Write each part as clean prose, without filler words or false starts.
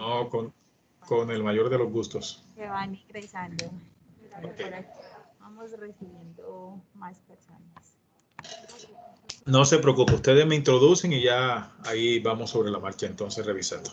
No, con el mayor de los gustos. Que van ingresando. Okay. Por aquí vamos recibiendo más personas. No se preocupe, ustedes me introducen y ya ahí vamos sobre la marcha, entonces revisando.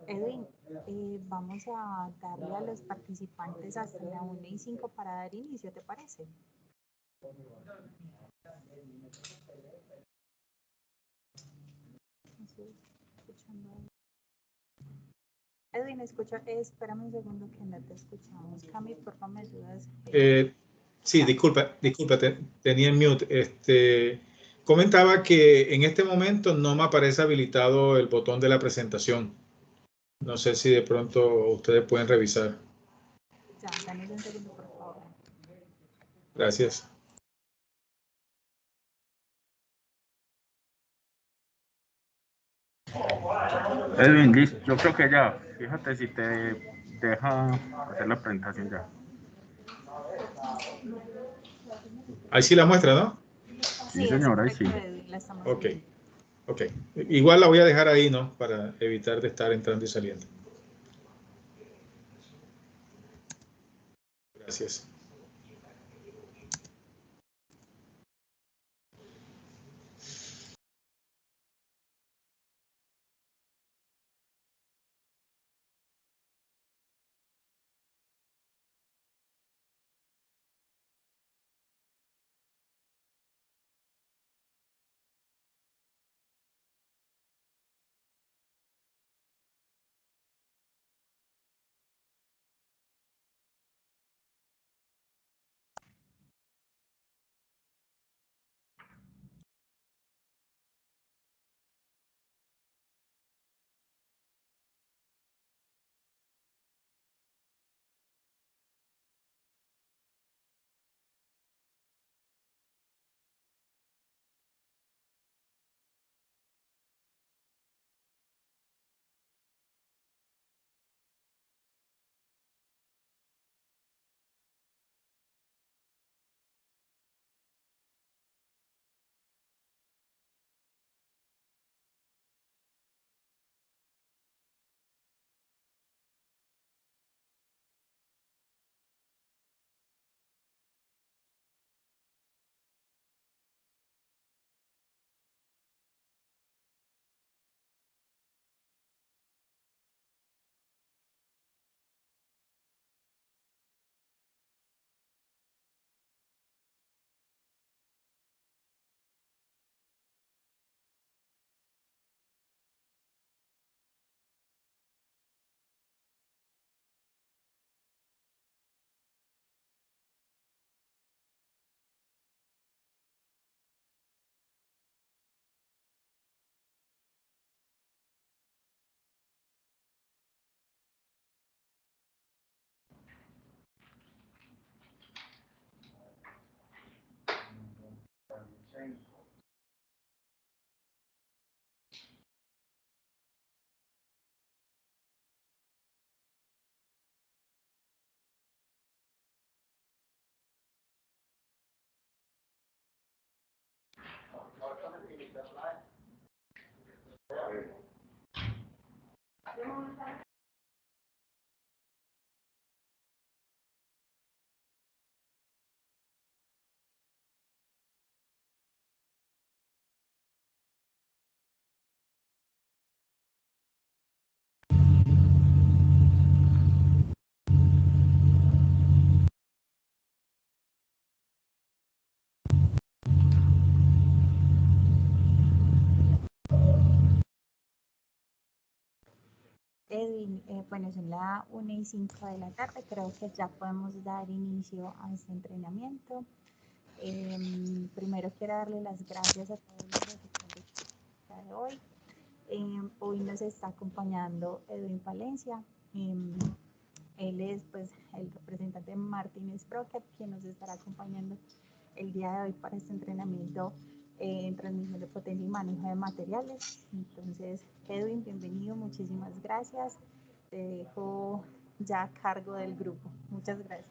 Edwin, vamos a darle a los participantes hasta la 1:05 para dar inicio, ¿te parece? Edwin, espérame un segundo que no te escuchamos. Cami, por favor, me ayudas. Sí, disculpa, tenía en mute. Comentaba que en este momento no me aparece habilitado el botón de la presentación. No sé si de pronto ustedes pueden revisar. Ya, dame un segundo, por favor. Gracias. Edwin, listo. Yo creo que ya. Fíjate si te deja hacer la presentación ya. Ahí sí la muestra, ¿no? Sí, señora, ahí sí. Edwin, la estamos Ok, viendo. ok. Igual la voy a dejar ahí, ¿no? Para evitar de estar entrando y saliendo. Gracias. Edwin, bueno, son las 1:05 de la tarde, creo que ya podemos dar inicio a este entrenamiento. Primero quiero darle las gracias a todos los asistentes de hoy. Hoy nos está acompañando Edwin Palencia. Él es pues el representante de Martin Sprocket, quien nos estará acompañando el día de hoy para este entrenamiento en transmisión de potencia y manejo de materiales. Entonces, Edwin, bienvenido, muchísimas gracias. Te dejo ya a cargo del grupo. Muchas gracias.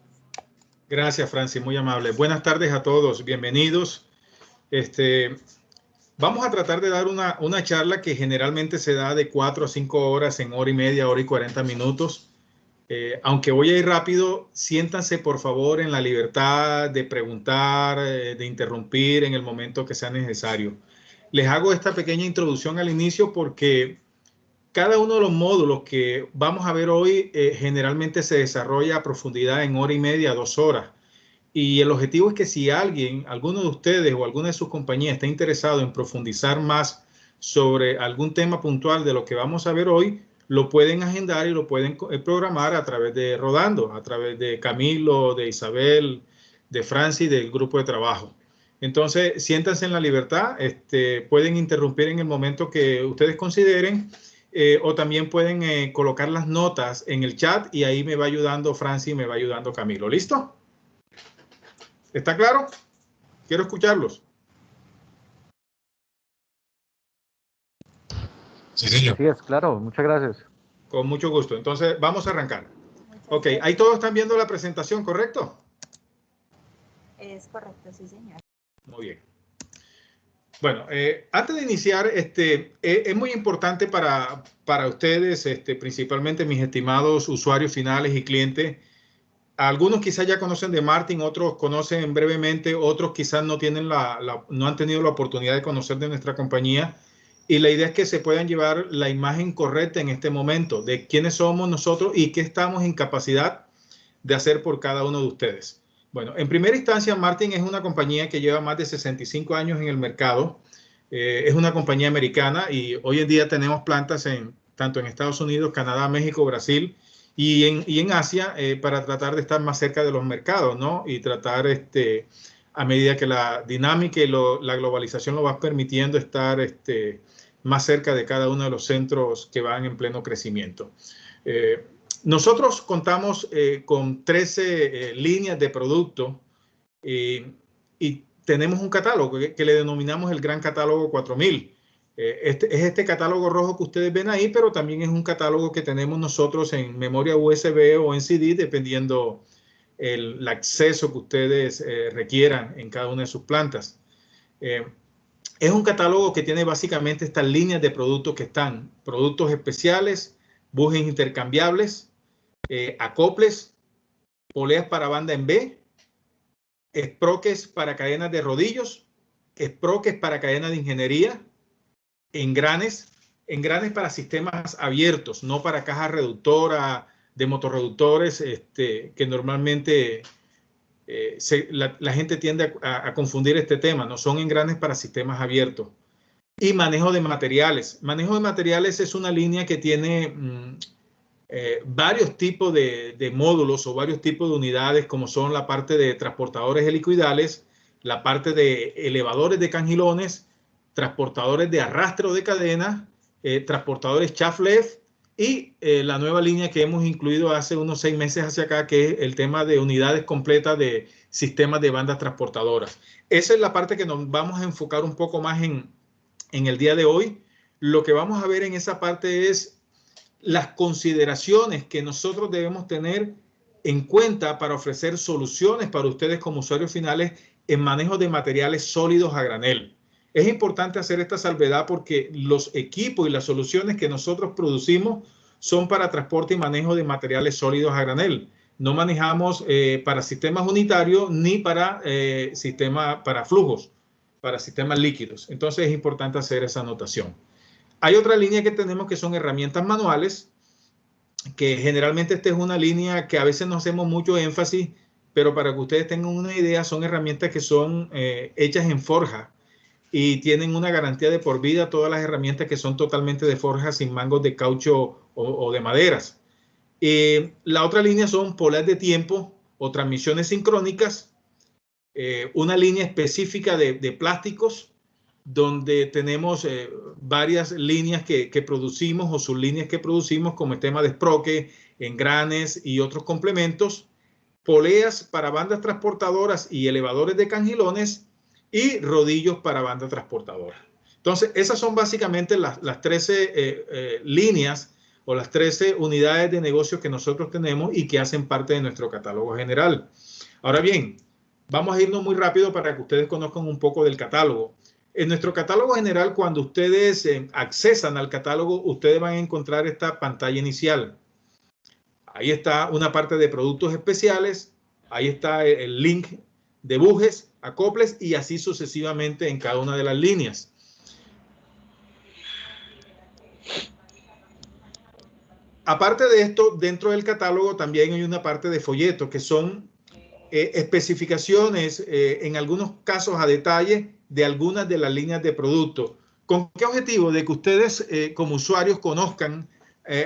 Gracias, Francis, muy amable. Buenas tardes a todos, bienvenidos. Vamos a tratar de dar una charla que generalmente se da de 4 a 5 horas en hora y media, hora y 40 minutos. Aunque voy a ir rápido, siéntanse por favor en la libertad de preguntar, de interrumpir en el momento que sea necesario. Les hago esta pequeña introducción al inicio porque cada uno de los módulos que vamos a ver hoy generalmente se desarrolla a profundidad en hora y media, 2 horas. Y el objetivo es que si alguno de ustedes o alguna de sus compañías está interesado en profundizar más sobre algún tema puntual de lo que vamos a ver hoy, lo pueden agendar y lo pueden programar a través de Rodando, a través de Camilo, de Isabel, de Francis, del grupo de trabajo. Entonces, siéntanse en la libertad, pueden interrumpir en el momento que ustedes consideren, o también pueden colocar las notas en el chat y ahí me va ayudando Francis y me va ayudando Camilo. ¿Listo? ¿Está claro? Quiero escucharlos. Sí, señor. Sí, es claro. Muchas gracias. Con mucho gusto. Entonces, vamos a arrancar. Ok, ahí todos están viendo la presentación, ¿correcto? Es correcto, sí, señor. Muy bien. Bueno, antes de iniciar, es muy importante para ustedes, principalmente mis estimados usuarios finales y clientes. Algunos quizás ya conocen de Martin, otros conocen brevemente, otros quizás no han tenido la oportunidad de conocer de nuestra compañía. Y la idea es que se puedan llevar la imagen correcta en este momento de quiénes somos nosotros y qué estamos en capacidad de hacer por cada uno de ustedes. Bueno, en primera instancia, Martin es una compañía que lleva más de 65 años en el mercado. Es una compañía americana y hoy en día tenemos plantas tanto en Estados Unidos, Canadá, México, Brasil y en Asia para tratar de estar más cerca de los mercados, ¿no? Y tratar a medida que la dinámica y la globalización lo va permitiendo estar más cerca de cada uno de los centros que van en pleno crecimiento. Nosotros contamos con 13 líneas de producto y tenemos un catálogo que le denominamos el Gran Catálogo 4000. Es este catálogo rojo que ustedes ven ahí, pero también es un catálogo que tenemos nosotros en memoria USB o en CD, dependiendo el acceso que ustedes requieran en cada una de sus plantas. Es un catálogo que tiene básicamente estas líneas de productos que están: productos especiales, bujes intercambiables, acoples, poleas para banda en B, sprockets para cadenas de rodillos, sprockets para cadenas de ingeniería, engranes para sistemas abiertos, no para cajas reductoras de motorreductores que normalmente la gente tiende a confundir este tema. No son engranes para sistemas abiertos. Y manejo de materiales. Manejo de materiales es una línea que tiene varios tipos de módulos o varios tipos de unidades, como son la parte de transportadores helicoidales, la parte de elevadores de cangilones, transportadores de arrastre de cadenas, transportadores chaff left y la nueva línea que hemos incluido hace unos 6 meses hacia acá, que es el tema de unidades completas de sistemas de bandas transportadoras. Esa es la parte que nos vamos a enfocar un poco más en el día de hoy. Lo que vamos a ver en esa parte es las consideraciones que nosotros debemos tener en cuenta para ofrecer soluciones para ustedes como usuarios finales en manejo de materiales sólidos a granel. Es importante hacer esta salvedad porque los equipos y las soluciones que nosotros producimos son para transporte y manejo de materiales sólidos a granel. No manejamos para sistemas unitarios ni para flujos, para sistemas líquidos. Entonces es importante hacer esa anotación. Hay otra línea que tenemos que son herramientas manuales, que generalmente esta es una línea que a veces no hacemos mucho énfasis, pero para que ustedes tengan una idea, son herramientas que son hechas en forja y tienen una garantía de por vida todas las herramientas que son totalmente de forja sin mangos de caucho o de maderas. La otra línea son poleas de tiempo o transmisiones sincrónicas, una línea específica de plásticos donde tenemos varias líneas que producimos o sublíneas que producimos como el tema de esproque, engranes y otros complementos, poleas para bandas transportadoras y elevadores de cangilones y rodillos para bandas transportadoras. Entonces, esas son básicamente las 13 líneas o las 13 unidades de negocio que nosotros tenemos y que hacen parte de nuestro catálogo general. Ahora bien, vamos a irnos muy rápido para que ustedes conozcan un poco del catálogo. En nuestro catálogo general, cuando ustedes accesan al catálogo, ustedes van a encontrar esta pantalla inicial. Ahí está una parte de productos especiales, ahí está el link de bujes, acoples y así sucesivamente en cada una de las líneas. Aparte de esto, dentro del catálogo también hay una parte de folletos que son especificaciones, en algunos casos a detalle, de algunas de las líneas de producto. ¿Con qué objetivo? De que ustedes como usuarios conozcan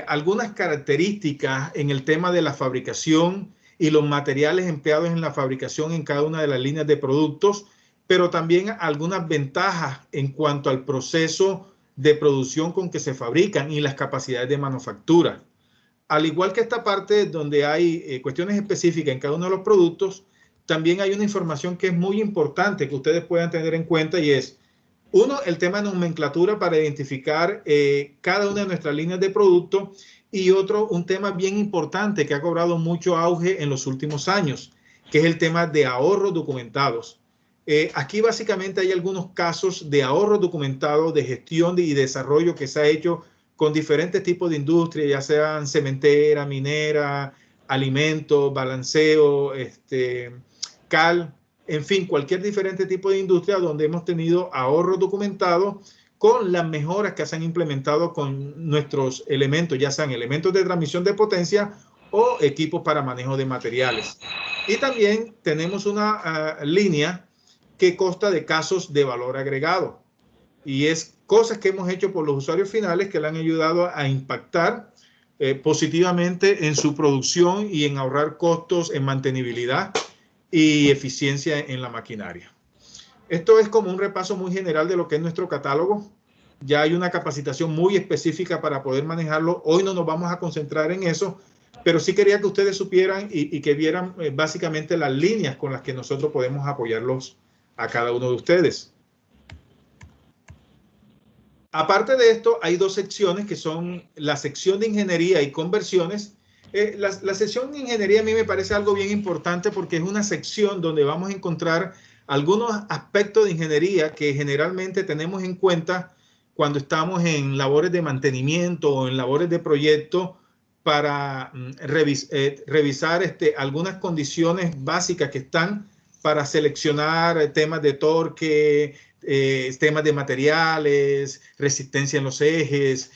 algunas características en el tema de la fabricación y los materiales empleados en la fabricación en cada una de las líneas de productos, pero también algunas ventajas en cuanto al proceso de producción con que se fabrican y las capacidades de manufactura. Al igual que esta parte donde hay cuestiones específicas en cada uno de los productos, también hay una información que es muy importante que ustedes puedan tener en cuenta y es, uno, el tema de nomenclatura para identificar cada una de nuestras líneas de producto y otro, un tema bien importante que ha cobrado mucho auge en los últimos años, que es el tema de ahorros documentados. Aquí básicamente hay algunos casos de ahorros documentados, de gestión y desarrollo que se ha hecho con diferentes tipos de industria, ya sean cementera, minera, alimentos, balanceo, cal, en fin, cualquier diferente tipo de industria donde hemos tenido ahorros documentados con las mejoras que se han implementado con nuestros elementos, ya sean elementos de transmisión de potencia o equipos para manejo de materiales. Y también tenemos una línea que consta de casos de valor agregado. Y es cosas que hemos hecho por los usuarios finales que le han ayudado a impactar positivamente en su producción y en ahorrar costos en mantenibilidad y eficiencia en la maquinaria. Esto es como un repaso muy general de lo que es nuestro catálogo. Ya hay una capacitación muy específica para poder manejarlo. Hoy no nos vamos a concentrar en eso, pero sí quería que ustedes supieran y que vieran básicamente las líneas con las que nosotros podemos apoyarlos a cada uno de ustedes. Aparte de esto, hay dos secciones que son la sección de ingeniería y conversiones. La sección de ingeniería a mí me parece algo bien importante porque es una sección donde vamos a encontrar algunos aspectos de ingeniería que generalmente tenemos en cuenta cuando estamos en labores de mantenimiento o en labores de proyecto para revisar algunas condiciones básicas que están para seleccionar temas de torque, temas de materiales, resistencia en los ejes,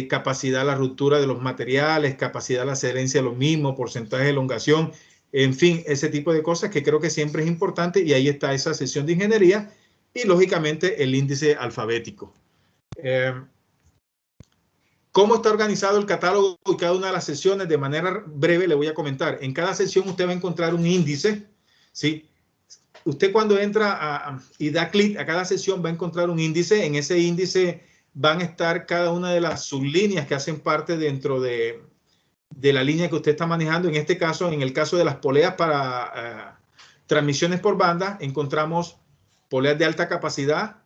capacidad a la ruptura de los materiales, capacidad a la adherencia de los mismos, porcentaje de elongación, en fin, ese tipo de cosas que creo que siempre es importante y ahí está esa sección de ingeniería y lógicamente el índice alfabético. ¿Cómo está organizado el catálogo y cada una de las sesiones? De manera breve le voy a comentar. En cada sesión usted va a encontrar un índice, ¿sí? Usted cuando entra y da clic a cada sesión va a encontrar un índice. En ese índice van a estar cada una de las sublíneas que hacen parte dentro de la línea que usted está manejando. En este caso, en el caso de las poleas para transmisiones por banda, encontramos poleas de alta capacidad,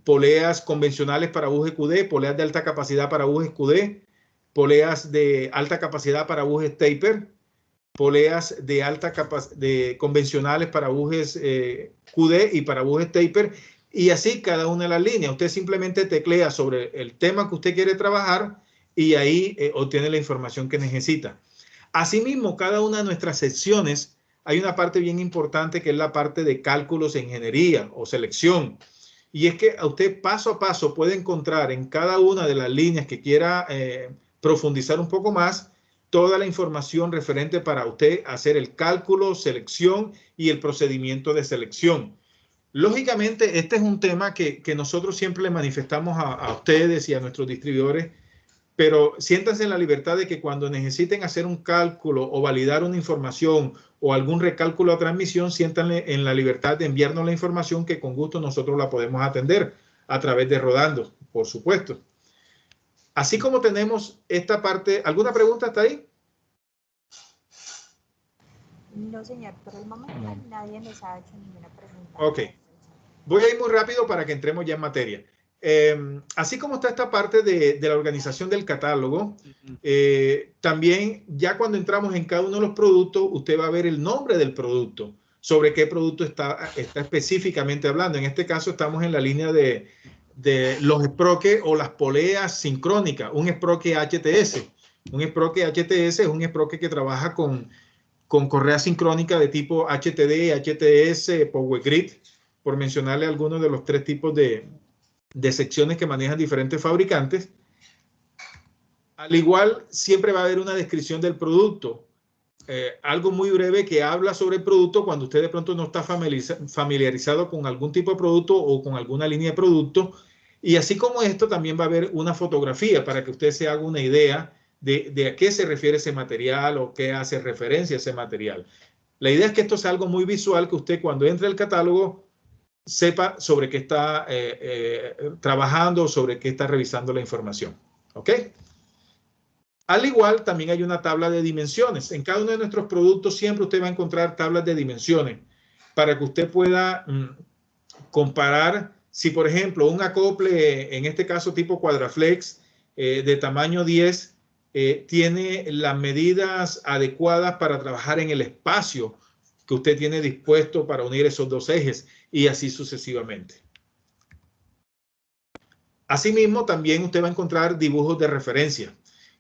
poleas convencionales para bujes QD, poleas de alta capacidad para bujes QD, poleas de alta capacidad para bujes taper, poleas de alta capacidad convencionales para bujes QD y para bujes taper, y así cada una de las líneas. Usted simplemente teclea sobre el tema que usted quiere trabajar y ahí obtiene la información que necesita. Asimismo, cada una de nuestras secciones hay una parte bien importante que es la parte de cálculos e ingeniería o selección. Y es que a usted paso a paso puede encontrar en cada una de las líneas que quiera profundizar un poco más toda la información referente para usted hacer el cálculo, selección y el procedimiento de selección. Lógicamente, este es un tema que nosotros siempre le manifestamos a ustedes y a nuestros distribuidores, pero siéntanse en la libertad de que cuando necesiten hacer un cálculo o validar una información o algún recálculo a transmisión, siéntanse en la libertad de enviarnos la información que con gusto nosotros la podemos atender a través de Rodando, por supuesto. Así como tenemos esta parte, ¿alguna pregunta hasta ahí? No, señor, por el momento nadie nos ha hecho ninguna pregunta. Ok. Voy a ir muy rápido para que entremos ya en materia. Así como está esta parte de la organización del catálogo, también ya cuando entramos en cada uno de los productos, usted va a ver el nombre del producto, sobre qué producto está específicamente hablando. En este caso estamos en la línea de los sproques o las poleas sincrónicas, un sproque HTS. Un sproque HTS es un sproque que trabaja con correa sincrónica de tipo HTD, HTS, Power Grid, por mencionarle algunos de los 3 tipos de secciones que manejan diferentes fabricantes. Al igual, siempre va a haber una descripción del producto. Algo muy breve que habla sobre el producto cuando usted de pronto no está familiarizado con algún tipo de producto o con alguna línea de producto. Y así como esto, también va a haber una fotografía para que usted se haga una idea de a qué se refiere ese material o qué hace referencia a ese material. La idea es que esto sea algo muy visual, que usted cuando entre al catálogo sepa sobre qué está trabajando, sobre qué está revisando la información. ¿Ok? Al igual, también hay una tabla de dimensiones. En cada uno de nuestros productos siempre usted va a encontrar tablas de dimensiones para que usted pueda comparar si, por ejemplo, un acople, en este caso tipo Quadraflex, de tamaño 10, tiene las medidas adecuadas para trabajar en el espacio que usted tiene dispuesto para unir esos 2 ejes y así sucesivamente. Asimismo, también usted va a encontrar dibujos de referencia.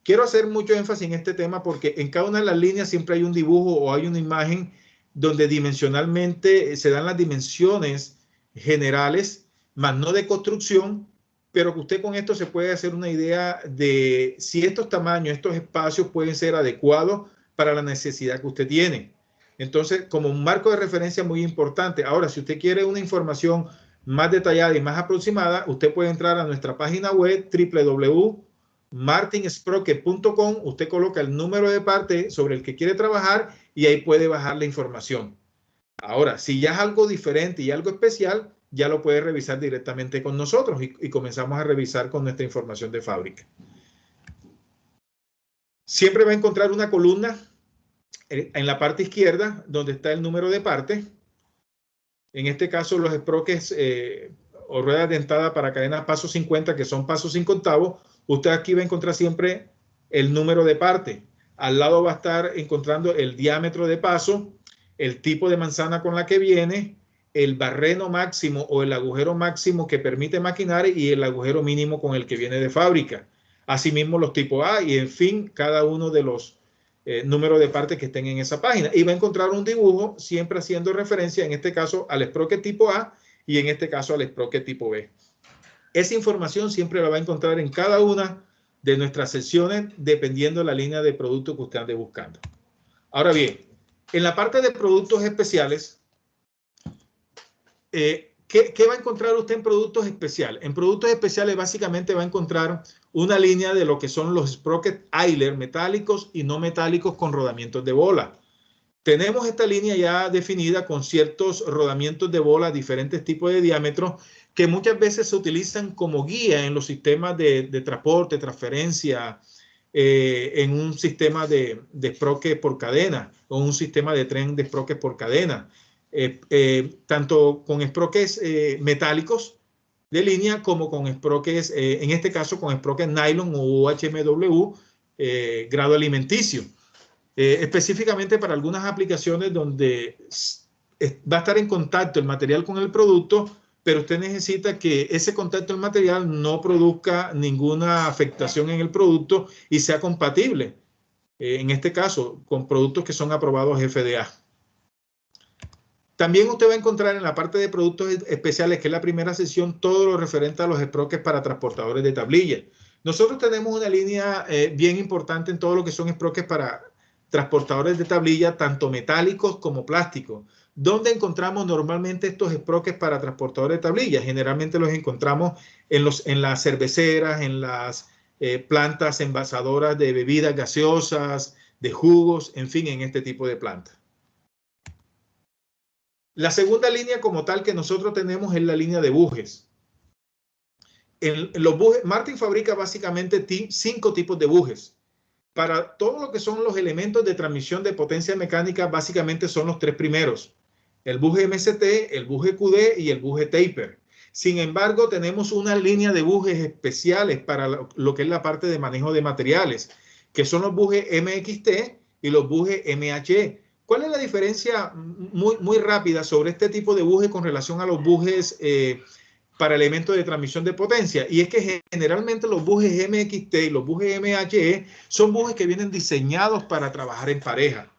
Quiero hacer mucho énfasis en este tema porque en cada una de las líneas siempre hay un dibujo o hay una imagen donde dimensionalmente se dan las dimensiones generales, más no de construcción, pero que usted con esto se puede hacer una idea de si estos tamaños, estos espacios pueden ser adecuados para la necesidad que usted tiene. Entonces, como un marco de referencia muy importante. Ahora, si usted quiere una información más detallada y más aproximada, usted puede entrar a nuestra página web www.martinsprocket.com. Usted coloca el número de parte sobre el que quiere trabajar y ahí puede bajar la información. Ahora, si ya es algo diferente y algo especial, ya lo puede revisar directamente con nosotros y comenzamos a revisar con nuestra información de fábrica. Siempre va a encontrar una columna en la parte izquierda donde está el número de parte. En este caso, los sprockets o ruedas dentadas para cadena paso 50, que son pasos 5 octavos, usted aquí va a encontrar siempre el número de parte. Al lado va a estar encontrando el diámetro de paso, el tipo de manzana con la que viene, el barreno máximo o el agujero máximo que permite maquinar y el agujero mínimo con el que viene de fábrica. Asimismo, los tipos A y, en fin, cada uno de los número de partes que estén en esa página. Y va a encontrar un dibujo siempre haciendo referencia, en este caso, al sprocket tipo A y en este caso al sprocket tipo B. Esa información siempre la va a encontrar en cada una de nuestras secciones dependiendo de la línea de producto que usted ande buscando. Ahora bien, en la parte de productos especiales, ¿qué va a encontrar usted en productos especiales? En productos especiales básicamente va a encontrar una línea de lo que son los sprockets Euler metálicos y no metálicos con rodamientos de bola. Tenemos esta línea ya definida con ciertos rodamientos de bola, diferentes tipos de diámetros, que muchas veces se utilizan como guía en los sistemas de transporte, transferencia, en un sistema de sprocket por cadena o un sistema de tren de sprocket por cadena. Tanto con sprockets metálicos de línea como con sprockets, en este caso con sprockets nylon o HMW grado alimenticio, específicamente para algunas aplicaciones donde va a estar en contacto el material con el producto, pero usted necesita que ese contacto del material no produzca ninguna afectación en el producto y sea compatible, en este caso, con productos que son aprobados FDA. También usted va a encontrar en la parte de productos especiales, que es la primera sección, todo lo referente a los sprockets para transportadores de tablilla. Nosotros tenemos una línea bien importante en todo lo que son sprockets para transportadores de tablilla, tanto metálicos como plásticos. ¿Dónde encontramos normalmente estos sprockets para transportadores de tablillas? Generalmente los encontramos en las cerveceras, en las plantas envasadoras de bebidas gaseosas, de jugos, en fin, en este tipo de plantas. La segunda línea como tal que nosotros tenemos es la línea de bujes. Los bujes, Martin fabrica básicamente 5 tipos de bujes. Para todo lo que son los elementos de transmisión de potencia mecánica, básicamente son los 3 primeros. El buje MST, el buje QD y el buje taper. Sin embargo, tenemos una línea de bujes especiales para lo que es la parte de manejo de materiales, que son los bujes MXT y los bujes MHE. ¿Cuál es la diferencia muy rápida sobre este tipo de buje con relación a los bujes para elementos de transmisión de potencia? Y es que generalmente los bujes MXT y los bujes MHE son bujes que vienen diseñados para trabajar en pareja.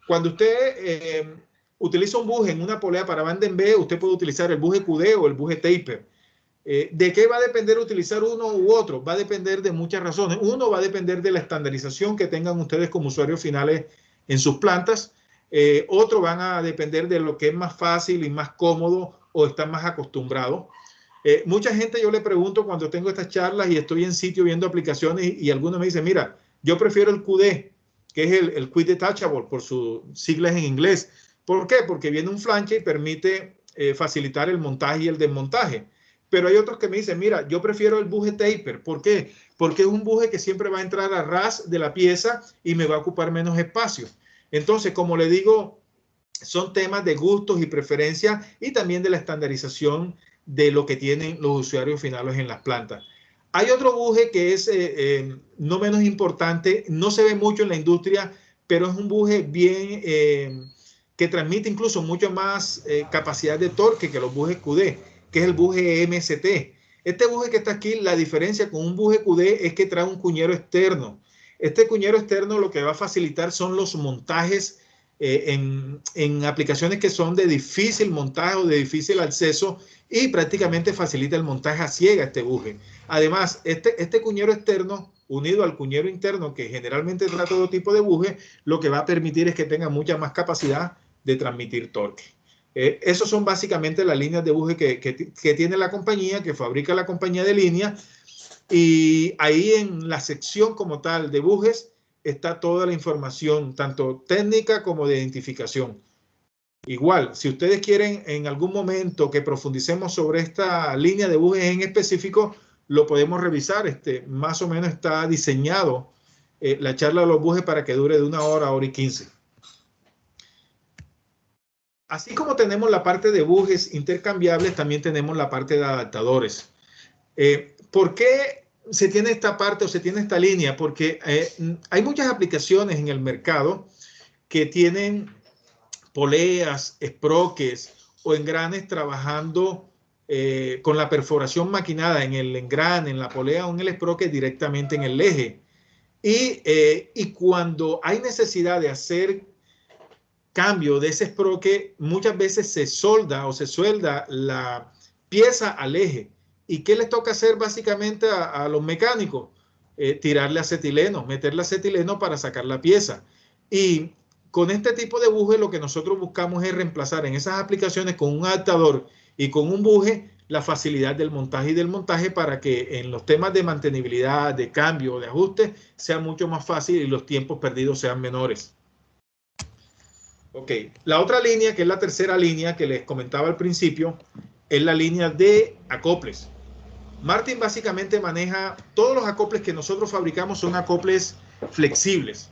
Cuando usted utiliza un buje en una polea para banda en B, usted puede utilizar el buje QD o el buje taper. ¿De qué va a depender utilizar uno u otro? Va a depender de muchas razones. Uno va a depender de la estandarización que tengan ustedes como usuarios finales en sus plantas. Otro van a depender de lo que es más fácil y más cómodo o están más acostumbrados. Mucha gente yo le pregunto cuando tengo estas charlas y estoy en sitio viendo aplicaciones y algunos me dicen, mira, yo prefiero el QD, que es el Quick Detachable por sus siglas en inglés. ¿Por qué? Porque viene un flanche y permite facilitar el montaje y el desmontaje. Pero hay otros que me dicen, mira, yo prefiero el buje taper. ¿Por qué? Porque es un buje que siempre va a entrar a ras de la pieza y me va a ocupar menos espacio. Entonces, como le digo, son temas de gustos y preferencias y también de la estandarización de lo que tienen los usuarios finales en las plantas. Hay otro buje que es no menos importante, no se ve mucho en la industria, pero es un buje bien que transmite incluso mucho más capacidad de torque que los bujes QD, que es el buje MST. Este buje que está aquí, la diferencia con un buje QD es que trae un cuñero externo. Este cuñero externo lo que va a facilitar son los montajes en aplicaciones que son de difícil montaje o de difícil acceso y prácticamente facilita el montaje a ciega este buje. Además, este cuñero externo unido al cuñero interno que generalmente trae todo tipo de buje, lo que va a permitir es que tenga mucha más capacidad de transmitir torque. Esos son básicamente las líneas de buje que tiene la compañía, que fabrica la compañía de línea. Y ahí en la sección como tal de bujes está toda la información, tanto técnica como de identificación. Igual, si ustedes quieren en algún momento que profundicemos sobre esta línea de bujes en específico, lo podemos revisar. Más o menos está diseñado la charla de los bujes para que dure de 1 hora a 1 hora y 15. Así como tenemos la parte de bujes intercambiables, también tenemos la parte de adaptadores. ¿Por qué se tiene esta parte o se tiene esta línea? Porque hay muchas aplicaciones en el mercado que tienen poleas, sprockets o engranes trabajando con la perforación maquinada en el engrane, en la polea o en el sprocket directamente en el eje. Y cuando hay necesidad de hacer cambio de ese sprocket, muchas veces se solda o se suelda la pieza al eje. ¿Y qué les toca hacer básicamente a los mecánicos? Tirarle acetileno, meterle acetileno para sacar la pieza. Y con este tipo de buje lo que nosotros buscamos es reemplazar en esas aplicaciones con un adaptador y con un buje la facilidad del montaje y del montaje para que en los temas de mantenibilidad, de cambio, de ajuste, sea mucho más fácil y los tiempos perdidos sean menores. Ok, la otra línea, que es la tercera línea que les comentaba al principio, es la línea de acoples. Martin básicamente maneja todos los acoples que nosotros fabricamos, son acoples flexibles.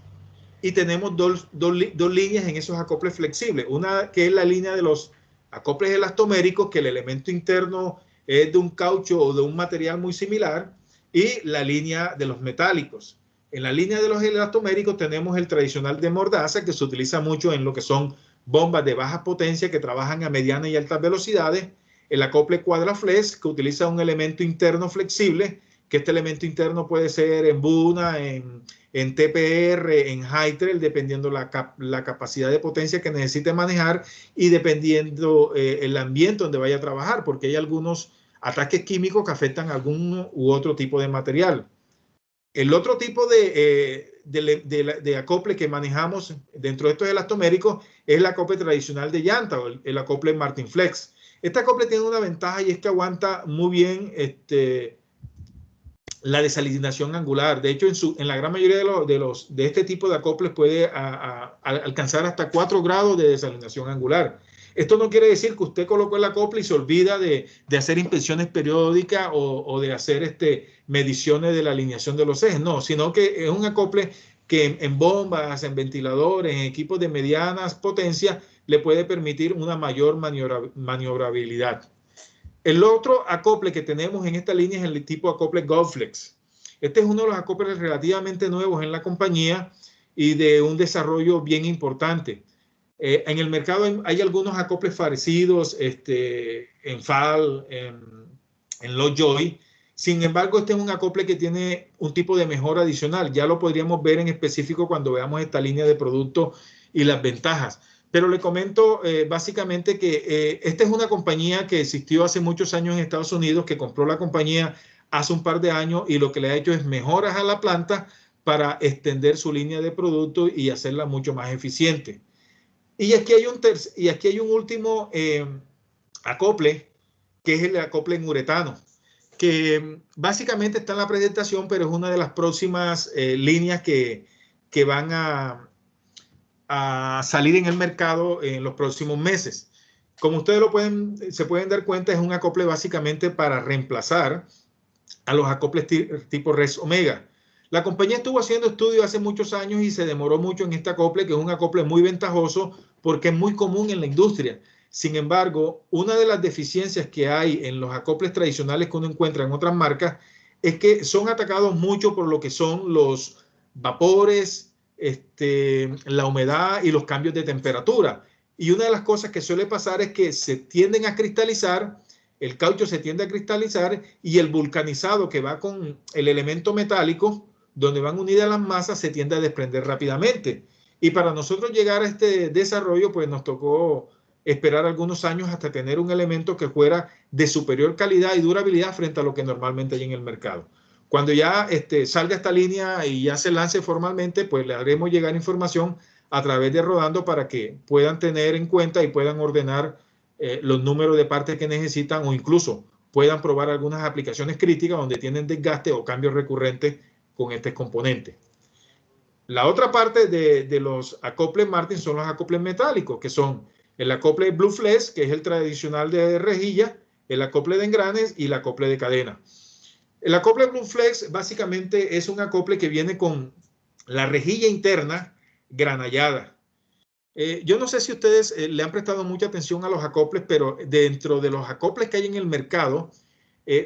Y tenemos dos líneas en esos acoples flexibles. Una que es la línea de los acoples elastoméricos, que el elemento interno es de un caucho o de un material muy similar, y la línea de los metálicos. En la línea de los elastoméricos tenemos el tradicional de mordaza, que se utiliza mucho en lo que son bombas de baja potencia que trabajan a mediana y altas velocidades. El acople cuadraflex, que utiliza un elemento interno flexible, que este elemento interno puede ser en Buna, en TPR, en Hytrel, dependiendo la capacidad de potencia que necesite manejar y dependiendo el ambiente donde vaya a trabajar, porque hay algunos ataques químicos que afectan algún u otro tipo de material. El otro tipo de acople que manejamos dentro de estos elastoméricos es el acople tradicional de llanta o el acople Martin Flex. Este acople tiene una ventaja y es que aguanta muy bien la desalinización angular. De hecho, en la gran mayoría de este tipo de acoples puede alcanzar hasta 4 grados de desalinización angular. Esto no quiere decir que usted colocó el acople y se olvida de hacer inspecciones periódicas o de hacer mediciones de la alineación de los ejes. No, sino que es un acople que en bombas, en ventiladores, en equipos de medianas potencias, le puede permitir una mayor maniobrabilidad. El otro acople que tenemos en esta línea es el tipo acople GoFlex. Este es uno de los acoples relativamente nuevos en la compañía y de un desarrollo bien importante. En el mercado hay algunos acoples parecidos en FAL, en Lovejoy. Sin embargo, este es un acople que tiene un tipo de mejora adicional. Ya lo podríamos ver en específico cuando veamos esta línea de producto y las ventajas. Pero le comento básicamente que esta es una compañía que existió hace muchos años en Estados Unidos, que compró la compañía hace un par de años y lo que le ha hecho es mejoras a la planta para extender su línea de producto y hacerla mucho más eficiente. Y aquí hay un último acople, que es el acople en uretano, que básicamente está en la presentación, pero es una de las próximas líneas que van a salir en el mercado en los próximos meses. Como ustedes se pueden dar cuenta, es un acople básicamente para reemplazar a los acoples tipo Res Omega. La compañía estuvo haciendo estudios hace muchos años y se demoró mucho en este acople, que es un acople muy ventajoso porque es muy común en la industria. Sin embargo, una de las deficiencias que hay en los acoples tradicionales que uno encuentra en otras marcas es que son atacados mucho por lo que son los vapores, la humedad y los cambios de temperatura. Y una de las cosas que suele pasar es que se tienden a cristalizar, el caucho se tiende a cristalizar y el vulcanizado que va con el elemento metálico, donde van unidas las masas, se tiende a desprender rápidamente. Y para nosotros llegar a este desarrollo, pues nos tocó esperar algunos años hasta tener un elemento que fuera de superior calidad y durabilidad frente a lo que normalmente hay en el mercado. Cuando ya salga esta línea y ya se lance formalmente, pues le haremos llegar información a través de Rodando para que puedan tener en cuenta y puedan ordenar los números de partes que necesitan o incluso puedan probar algunas aplicaciones críticas donde tienen desgaste o cambios recurrentes con este componente. La otra parte de los acoples Martin son los acoples metálicos, que son el acople Blue Flex, que es el tradicional de rejilla, el acople de engranes y el acople de cadena. El acople Blue Flex básicamente es un acople que viene con la rejilla interna granallada. Yo no sé si ustedes le han prestado mucha atención a los acoples, pero dentro de los acoples que hay en el mercado,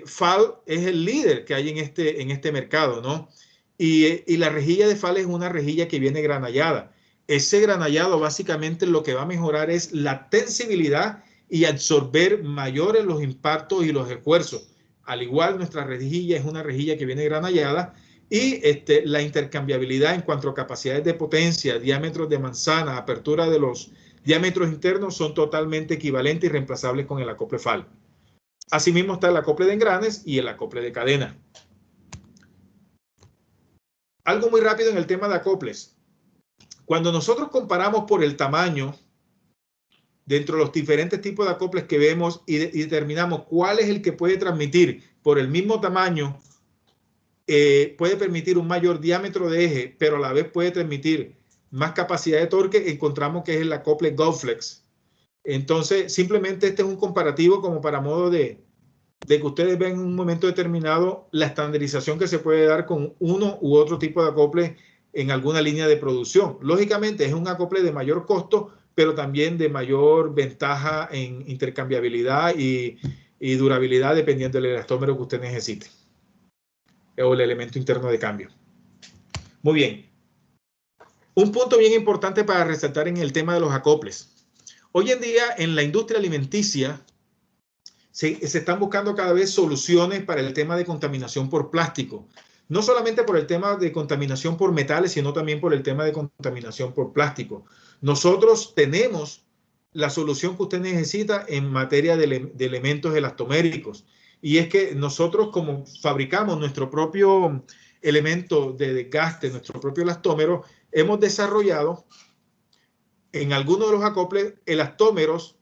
FAL es el líder que hay en este mercado, ¿no? Y la rejilla de FAL es una rejilla que viene granallada. Ese granallado básicamente lo que va a mejorar es la tensibilidad y absorber mayores los impactos y los esfuerzos. Al igual, nuestra rejilla es una rejilla que viene granallada y la intercambiabilidad en cuanto a capacidades de potencia, diámetros de manzana, apertura de los diámetros internos son totalmente equivalentes y reemplazables con el acople FAL. Asimismo está el acople de engranes y el acople de cadena. Algo muy rápido en el tema de acoples. Cuando nosotros comparamos por el tamaño dentro de los diferentes tipos de acoples que vemos y determinamos cuál es el que puede transmitir por el mismo tamaño, puede permitir un mayor diámetro de eje, pero a la vez puede transmitir más capacidad de torque, encontramos que es el acople GoFlex. Entonces, simplemente este es un comparativo como para modo de que ustedes vean en un momento determinado la estandarización que se puede dar con uno u otro tipo de acople en alguna línea de producción. Lógicamente es un acople de mayor costo, pero también de mayor ventaja en intercambiabilidad y durabilidad dependiendo del elastómero que usted necesite o el elemento interno de cambio. Muy bien. Un punto bien importante para resaltar en el tema de los acoples. Hoy en día en la industria alimenticia se están buscando cada vez soluciones para el tema de contaminación por plástico. No solamente por el tema de contaminación por metales, sino también por el tema de contaminación por plástico. Nosotros tenemos la solución que usted necesita en materia de elementos elastoméricos. Y es que nosotros como fabricamos nuestro propio elemento de desgaste, nuestro propio elastómero, hemos desarrollado en algunos de los acoples elastómeros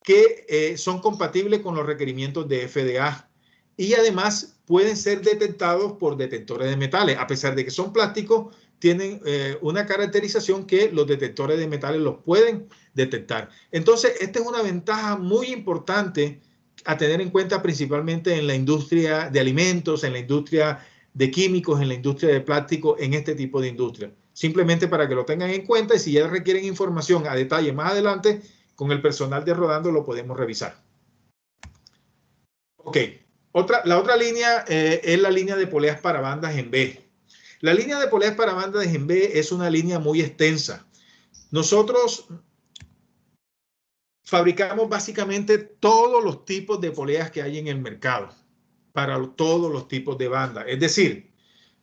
que son compatibles con los requerimientos de FDA y además pueden ser detectados por detectores de metales. A pesar de que son plásticos, tienen una caracterización que los detectores de metales los pueden detectar. Entonces, esta es una ventaja muy importante a tener en cuenta, principalmente en la industria de alimentos, en la industria de químicos, en la industria de plástico, en este tipo de industria. Simplemente para que lo tengan en cuenta, y si ya requieren información a detalle más adelante, con el personal de Rodando lo podemos revisar. Ok, la otra línea es la línea de poleas para bandas en B. La línea de poleas para bandas en B es una línea muy extensa. Nosotros fabricamos básicamente todos los tipos de poleas que hay en el mercado, para todos los tipos de bandas. Es decir,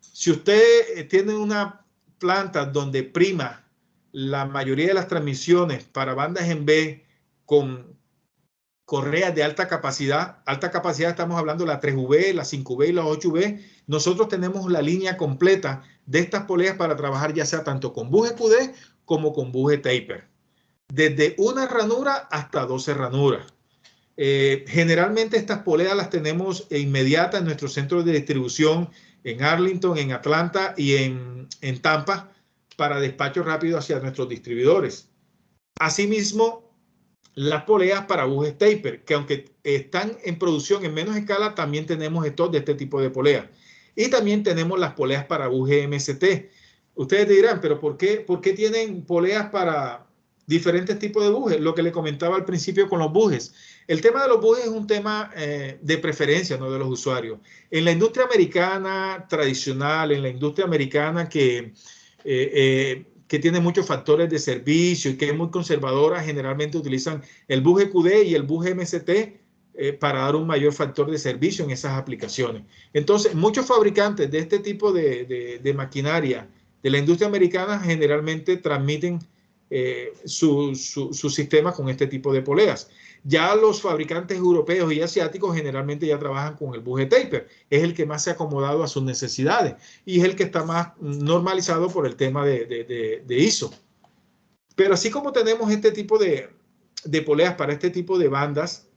si usted tiene una planta donde prima la mayoría de las transmisiones para bandas en B con correas de alta capacidad estamos hablando de la 3V, la 5V y la 8V, nosotros tenemos la línea completa de estas poleas para trabajar ya sea tanto con buje QD como con buje taper, desde una ranura hasta 12 ranuras. Generalmente estas poleas las tenemos inmediatas en nuestros centros de distribución en Arlington, en Atlanta y en Tampa para despacho rápido hacia nuestros distribuidores. Asimismo, las poleas para bujes taper, que aunque están en producción en menos escala, también tenemos stock de este tipo de poleas. Y también tenemos las poleas para buje MST. Ustedes dirán, pero ¿por qué tienen poleas para diferentes tipos de bujes? Lo que le comentaba al principio con los bujes. El tema de los bujes es un tema de preferencia, ¿no?, de los usuarios. En la industria americana tradicional, en la industria americana que tiene muchos factores de servicio y que es muy conservadora, generalmente utilizan el buje QD y el buje MST para dar un mayor factor de servicio en esas aplicaciones. Entonces, muchos fabricantes de este tipo de maquinaria de la industria americana generalmente transmiten su sistema con este tipo de poleas. Ya los fabricantes europeos y asiáticos generalmente ya trabajan con el buje taper. Es el que más se ha acomodado a sus necesidades y es el que está más normalizado por el tema de ISO. Pero así como tenemos este tipo de poleas para este tipo de bandas,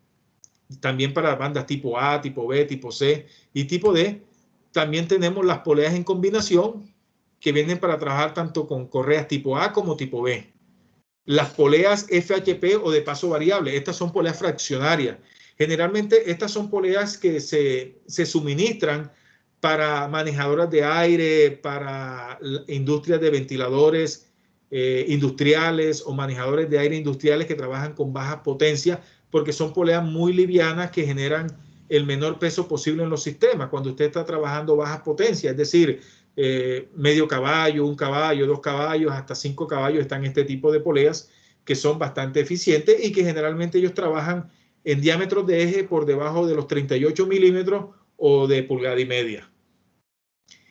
también para bandas tipo A, tipo B, tipo C y tipo D, también tenemos las poleas en combinación que vienen para trabajar tanto con correas tipo A como tipo B. Las poleas FHP o de paso variable, estas son poleas fraccionarias. Generalmente estas son poleas que se suministran para manejadoras de aire, para industrias de ventiladores industriales o manejadores de aire industriales que trabajan con baja potencia, porque son poleas muy livianas que generan el menor peso posible en los sistemas. Cuando usted está trabajando bajas potencias, es decir, medio caballo, 1 caballo, 2 caballos, hasta 5 caballos están este tipo de poleas que son bastante eficientes y que generalmente ellos trabajan en diámetros de eje por debajo de los 38 milímetros o de pulgada y media.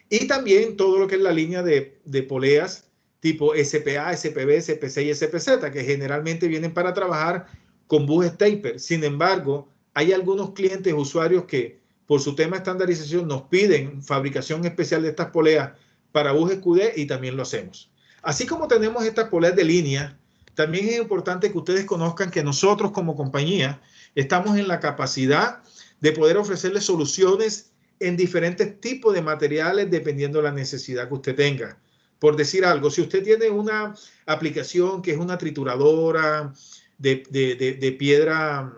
Y también todo lo que es la línea de poleas tipo SPA, SPB, SPC y SPZ, que generalmente vienen para trabajar con bujes taper. Sin embargo, hay algunos clientes, usuarios que por su tema de estandarización nos piden fabricación especial de estas poleas para bujes QD y también lo hacemos. Así como tenemos estas poleas de línea, también es importante que ustedes conozcan que nosotros como compañía estamos en la capacidad de poder ofrecerles soluciones en diferentes tipos de materiales dependiendo de la necesidad que usted tenga. Por decir algo, si usted tiene una aplicación que es una trituradora de piedra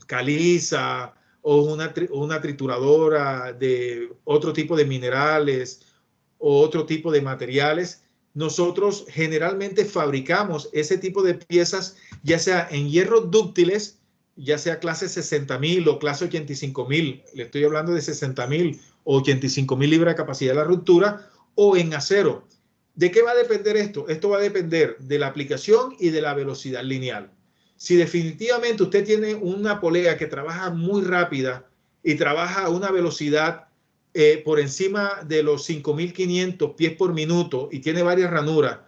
caliza o una trituradora de otro tipo de minerales o otro tipo de materiales, nosotros generalmente fabricamos ese tipo de piezas, ya sea en hierros dúctiles, ya sea clase 60.000 o clase 85.000, le estoy hablando de 60.000 o 85.000 libras de capacidad de la ruptura, o en acero. ¿De qué va a depender esto? Esto va a depender de la aplicación y de la velocidad lineal. Si definitivamente usted tiene una polea que trabaja muy rápida y trabaja a una velocidad por encima de los 5.500 pies por minuto y tiene varias ranuras,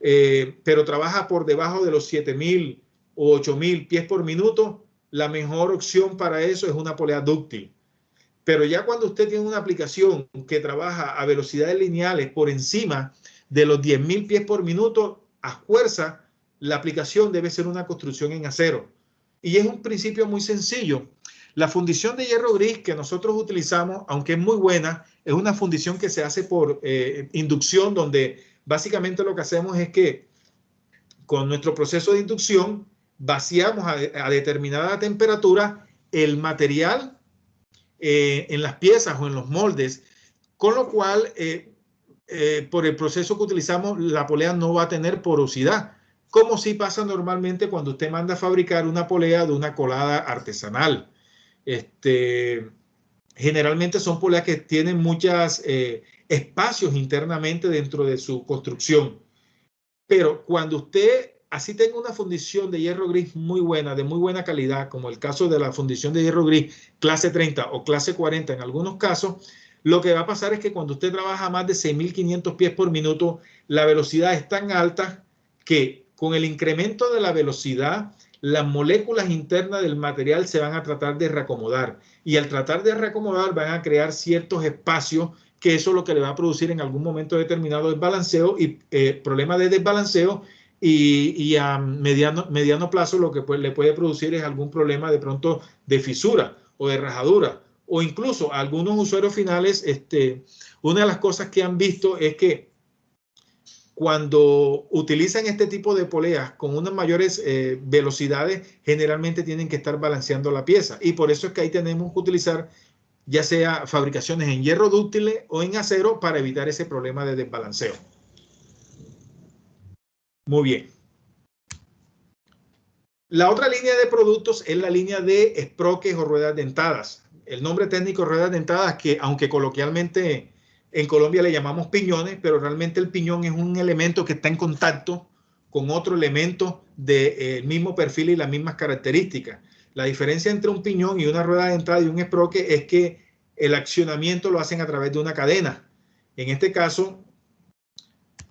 pero trabaja por debajo de los 7.000 o 8.000 pies por minuto, la mejor opción para eso es una polea dúctil. Pero ya cuando usted tiene una aplicación que trabaja a velocidades lineales por encima de los 10.000 pies por minuto, a fuerza, la aplicación debe ser una construcción en acero. Y es un principio muy sencillo. La fundición de hierro gris que nosotros utilizamos, aunque es muy buena, es una fundición que se hace por inducción, donde básicamente lo que hacemos es que con nuestro proceso de inducción vaciamos a determinada temperatura el material en las piezas o en los moldes, con lo cual por el proceso que utilizamos la polea no va a tener porosidad, como sí pasa normalmente cuando usted manda a fabricar una polea de una colada artesanal. Generalmente son poleas que tienen muchos espacios internamente dentro de su construcción. Pero cuando usted así tenga una fundición de hierro gris muy buena, de muy buena calidad, como el caso de la fundición de hierro gris clase 30 o clase 40 en algunos casos, lo que va a pasar es que cuando usted trabaja a más de 6.500 pies por minuto, la velocidad es tan alta que con el incremento de la velocidad, las moléculas internas del material se van a tratar de reacomodar. Y al tratar de reacomodar van a crear ciertos espacios que eso lo que le va a producir en algún momento determinado desbalanceo y problemas de desbalanceo y a mediano plazo lo que le puede producir es algún problema de pronto de fisura o de rajadura o incluso a algunos usuarios finales, una de las cosas que han visto es que cuando utilizan este tipo de poleas con unas mayores velocidades, generalmente tienen que estar balanceando la pieza. Y por eso es que ahí tenemos que utilizar ya sea fabricaciones en hierro dúctiles o en acero para evitar ese problema de desbalanceo. Muy bien. La otra línea de productos es la línea de esproques o ruedas dentadas. El nombre técnico ruedas dentadas, que aunque coloquialmente en Colombia le llamamos piñones, pero realmente el piñón es un elemento que está en contacto con otro elemento del mismo perfil y las mismas características. La diferencia entre un piñón y una rueda dentada y un esproque es que el accionamiento lo hacen a través de una cadena. En este caso,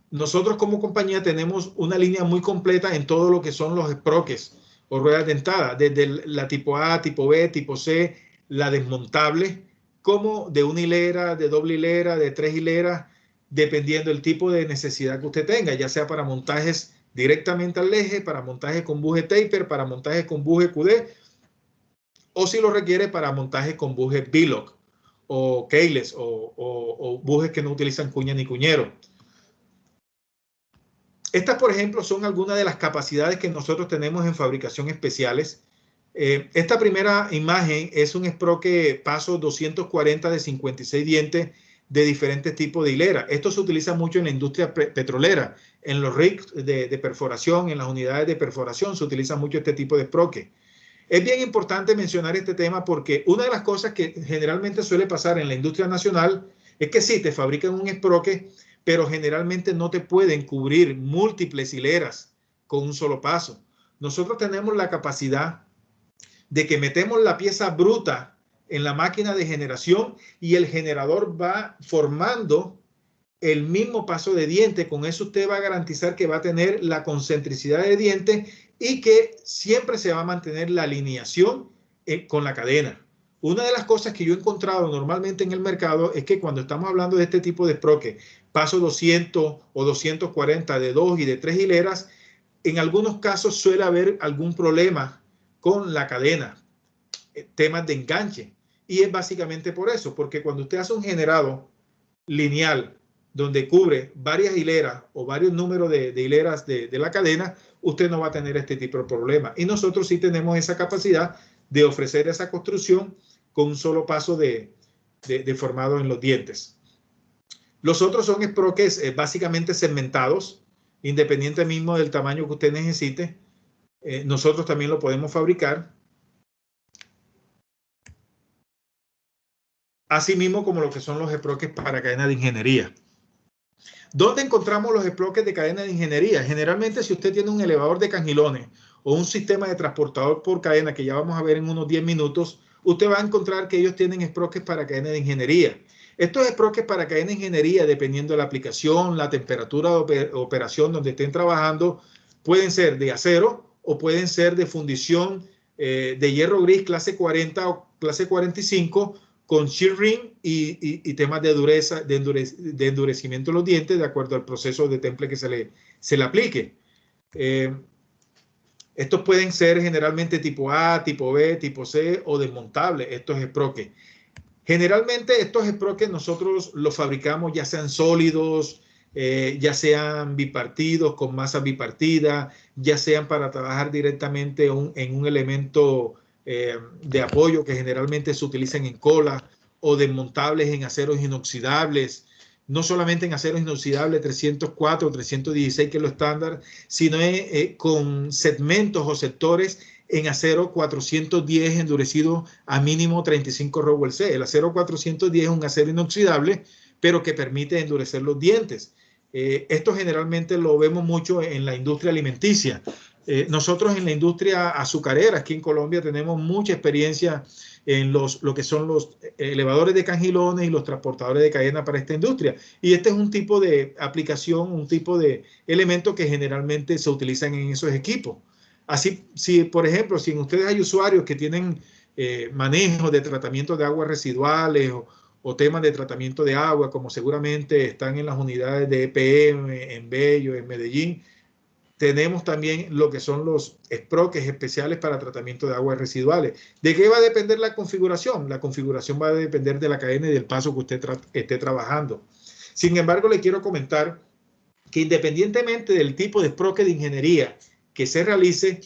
nosotros como compañía tenemos una línea muy completa en todo lo que son los esproques o ruedas dentadas, desde la tipo A, tipo B, tipo C, la desmontable, como de una hilera, de doble hilera, de 3 hileras, dependiendo del tipo de necesidad que usted tenga, ya sea para montajes directamente al eje, para montajes con buje taper, para montajes con buje QD, o si lo requiere para montajes con bujes Billock o keyless o bujes que no utilizan cuña ni cuñero. Estas, por ejemplo, son algunas de las capacidades que nosotros tenemos en fabricación especiales. Esta primera imagen es un esproque paso 240 de 56 dientes de diferentes tipos de hilera. Esto se utiliza mucho en la industria petrolera, en los rigs de perforación, en las unidades de perforación se utiliza mucho este tipo de esproque. Es bien importante mencionar este tema porque una de las cosas que generalmente suele pasar en la industria nacional es que sí, te fabrican un esproque, pero generalmente no te pueden cubrir múltiples hileras con un solo paso. Nosotros tenemos la capacidad de que metemos la pieza bruta en la máquina de generación y el generador va formando el mismo paso de diente. Con eso usted va a garantizar que va a tener la concentricidad de diente y que siempre se va a mantener la alineación con la cadena. Una de las cosas que yo he encontrado normalmente en el mercado es que cuando estamos hablando de este tipo de esproque, paso 200 o 240 de 2 y de 3 hileras, en algunos casos suele haber algún problema con la cadena, temas de enganche. Y es básicamente por eso, porque cuando usted hace un generado lineal donde cubre varias hileras o varios números de hileras de la cadena, usted no va a tener este tipo de problema. Y nosotros sí tenemos esa capacidad de ofrecer esa construcción con un solo paso de formado en los dientes. Los otros son esproques básicamente segmentados, independiente mismo del tamaño que usted necesite. Nosotros también lo podemos fabricar. Así mismo como lo que son los esproques para cadena de ingeniería. ¿Dónde encontramos los esproques de cadena de ingeniería? Generalmente, si usted tiene un elevador de cangilones o un sistema de transportador por cadena, que ya vamos a ver en unos 10 minutos, usted va a encontrar que ellos tienen esproques para cadena de ingeniería. Estos esproques para cadena de ingeniería, dependiendo de la aplicación, la temperatura de operación donde estén trabajando, pueden ser de acero o pueden ser de fundición de hierro gris clase 40 o clase 45 con shear ring y temas de dureza, de endurecimiento de los dientes de acuerdo al proceso de temple que se le aplique. Estos pueden ser generalmente tipo A, tipo B, tipo C o desmontables, estos esproques. Generalmente estos esproques nosotros los fabricamos ya sean sólidos, ya sean bipartidos, con masa bipartida, ya sean para trabajar directamente en un elemento de apoyo que generalmente se utilizan en cola o desmontables en aceros inoxidables, no solamente en aceros inoxidables 304 o 316 que es lo estándar, sino con segmentos o sectores en acero 410 endurecido a mínimo 35 Rowell C. El acero 410 es un acero inoxidable, pero que permite endurecer los dientes. Esto generalmente lo vemos mucho en la industria alimenticia. Nosotros en la industria azucarera, aquí en Colombia, tenemos mucha experiencia en lo que son los elevadores de cangilones y los transportadores de cadena para esta industria. Y este es un tipo de aplicación, un tipo de elemento que generalmente se utilizan en esos equipos. Así, si por ejemplo, si en ustedes hay usuarios que tienen manejo de tratamiento de aguas residuales o temas de tratamiento de agua, como seguramente están en las unidades de EPM, en Bello, en Medellín, tenemos también lo que son los esproques especiales para tratamiento de aguas residuales. ¿De qué va a depender la configuración? La configuración va a depender de la cadena y del paso que usted esté trabajando. Sin embargo, le quiero comentar que independientemente del tipo de esproque de ingeniería que se realice,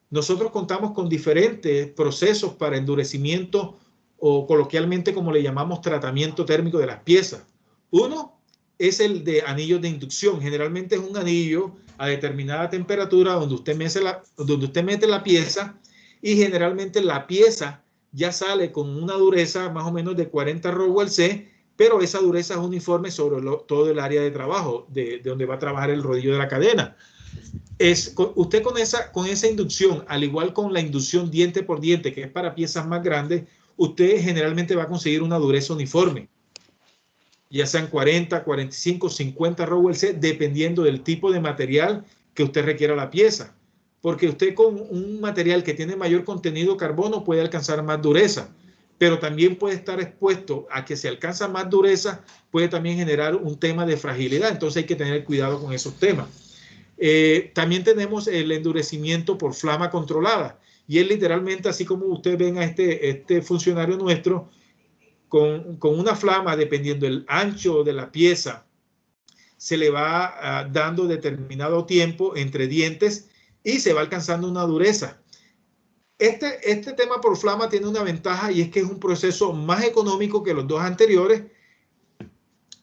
nosotros contamos con diferentes procesos para endurecimiento o coloquialmente como le llamamos tratamiento térmico de las piezas. Uno es el de anillos de inducción. Generalmente es un anillo a determinada temperatura donde usted mete la pieza y generalmente la pieza ya sale con una dureza más o menos de 40 Rowell C, pero esa dureza es uniforme sobre todo el área de trabajo de donde va a trabajar el rodillo de la cadena. Usted con esa inducción, al igual con la inducción diente por diente, que es para piezas más grandes, usted generalmente va a conseguir una dureza uniforme, ya sean 40, 45, 50 Rowell C, dependiendo del tipo de material que usted requiera la pieza. Porque usted con un material que tiene mayor contenido de carbono puede alcanzar más dureza, pero también puede estar expuesto a que si alcanza más dureza, puede también generar un tema de fragilidad. Entonces hay que tener cuidado con esos temas. También tenemos el endurecimiento por flama controlada. Y es literalmente así como ustedes ven a este funcionario nuestro, con una flama, dependiendo del ancho de la pieza, se le va dando determinado tiempo entre dientes y se va alcanzando una dureza. Este tema por flama tiene una ventaja y es que es un proceso más económico que los dos anteriores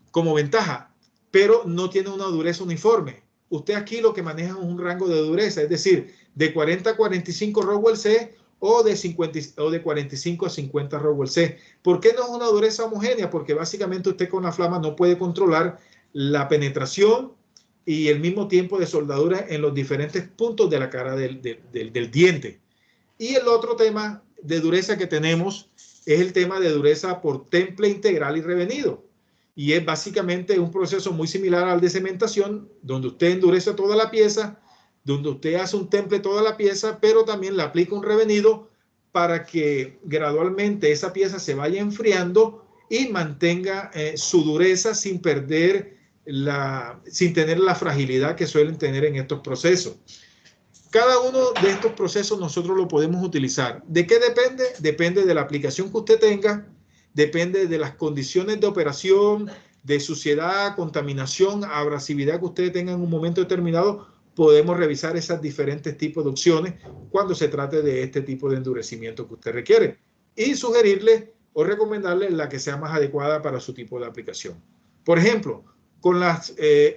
como ventaja, pero no tiene una dureza uniforme. Usted aquí lo que maneja es un rango de dureza, es decir, de 40 a 45 Rowell C o de 45 a 50 Rowell C. ¿Por qué no es una dureza homogénea? Porque básicamente usted con la flama no puede controlar la penetración y el mismo tiempo de soldadura en los diferentes puntos de la cara del diente. Y el otro tema de dureza que tenemos es el tema de dureza por temple integral y revenido. Y es básicamente un proceso muy similar al de cementación, donde usted endurece toda la pieza, donde usted hace un temple toda la pieza, pero también le aplica un revenido para que gradualmente esa pieza se vaya enfriando y mantenga su dureza sin tener la fragilidad que suelen tener en estos procesos. Cada uno de estos procesos nosotros lo podemos utilizar. ¿De qué depende? Depende de la aplicación que usted tenga, depende de las condiciones de operación, de suciedad, contaminación, abrasividad que usted tenga en un momento determinado. Podemos revisar esos diferentes tipos de opciones cuando se trate de este tipo de endurecimiento que usted requiere y sugerirle o recomendarle la que sea más adecuada para su tipo de aplicación. Por ejemplo, con la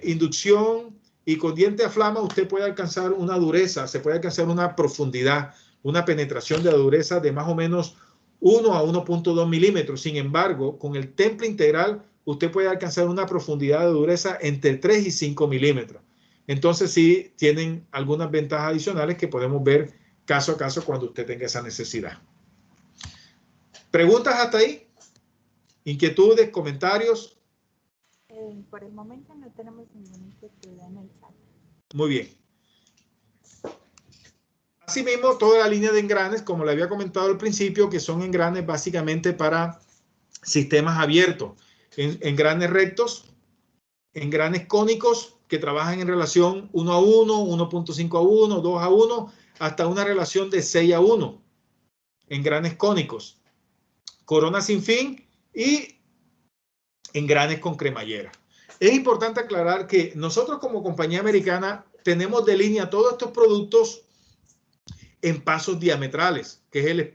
inducción y con diente a flama usted puede alcanzar una dureza, se puede alcanzar una profundidad, una penetración de dureza de más o menos 1 a 1.2 milímetros. Sin embargo, con el temple integral usted puede alcanzar una profundidad de dureza entre 3 y 5 milímetros. Entonces sí tienen algunas ventajas adicionales que podemos ver caso a caso cuando usted tenga esa necesidad. ¿Preguntas hasta ahí? ¿Inquietudes? ¿Comentarios? Por el momento no tenemos ninguna inquietud en el chat. Muy bien. Asimismo, toda la línea de engranes, como le había comentado al principio, que son engranes básicamente para sistemas abiertos, engranes rectos, engranes cónicos que trabajan en relación 1 a 1, 1.5 a 1, 2 a 1, hasta una relación de 6 a 1, engranes cónicos, corona sin fin y engranes con cremallera. Es importante aclarar que nosotros como compañía americana tenemos de línea todos estos productos en pasos diametrales, que es el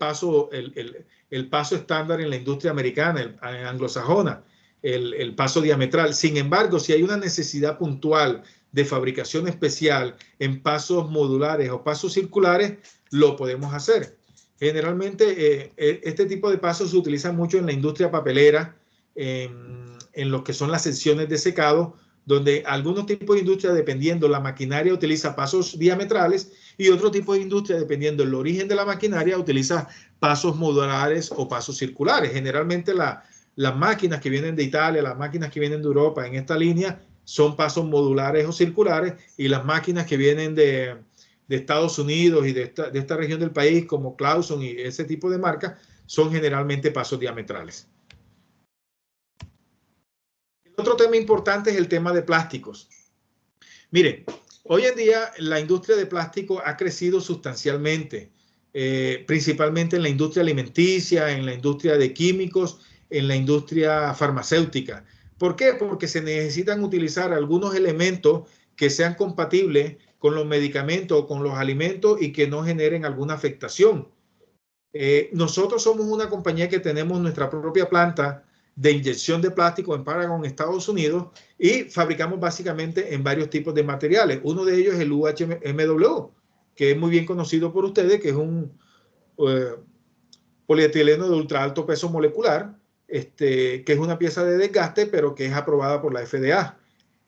paso estándar en la industria americana, anglosajona, el paso diametral. Sin embargo, si hay una necesidad puntual de fabricación especial en pasos modulares o pasos circulares, lo podemos hacer. Generalmente, este tipo de pasos se utiliza mucho en la industria papelera, en lo que son las secciones de secado, donde algunos tipos de industria, dependiendo la maquinaria, utiliza pasos diametrales y otro tipo de industria, dependiendo del origen de la maquinaria, utiliza pasos modulares o pasos circulares. Generalmente las máquinas que vienen de Italia, las máquinas que vienen de Europa en esta línea son pasos modulares o circulares, y las máquinas que vienen de Estados Unidos y de esta región del país, como Clauson y ese tipo de marcas, son generalmente pasos diametrales. Otro tema importante es el tema de plásticos. Miren, hoy en día la industria de plástico ha crecido sustancialmente, principalmente en la industria alimenticia, en la industria de químicos, en la industria farmacéutica. ¿Por qué? Porque se necesitan utilizar algunos elementos que sean compatibles con los medicamentos o con los alimentos y que no generen alguna afectación. Nosotros somos una compañía que tenemos nuestra propia planta de inyección de plástico en Paragon, Estados Unidos, y fabricamos básicamente en varios tipos de materiales. Uno de ellos es el UHMW, que es muy bien conocido por ustedes, que es un polietileno de ultra alto peso molecular, que es una pieza de desgaste, pero que es aprobada por la FDA.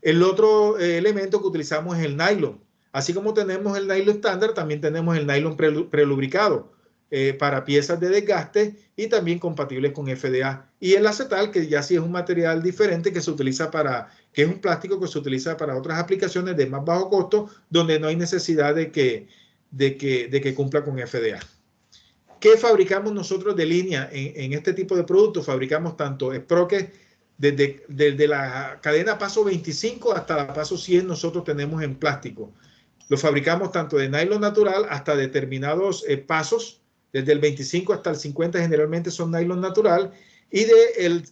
El otro elemento que utilizamos es el nylon. Así como tenemos el nylon estándar, también tenemos el nylon prelubricado para piezas de desgaste y también compatibles con FDA. Y el acetal, que ya sí es un material diferente que se utiliza que es un plástico que se utiliza para otras aplicaciones de más bajo costo, donde no hay necesidad de que cumpla con FDA. ¿Qué fabricamos nosotros de línea en este tipo de productos? Fabricamos tanto sprockets desde la cadena paso 25 hasta la paso 100, nosotros tenemos en plástico. Lo fabricamos tanto de nylon natural hasta determinados pasos, desde el 25 hasta el 50 generalmente son nylon natural, y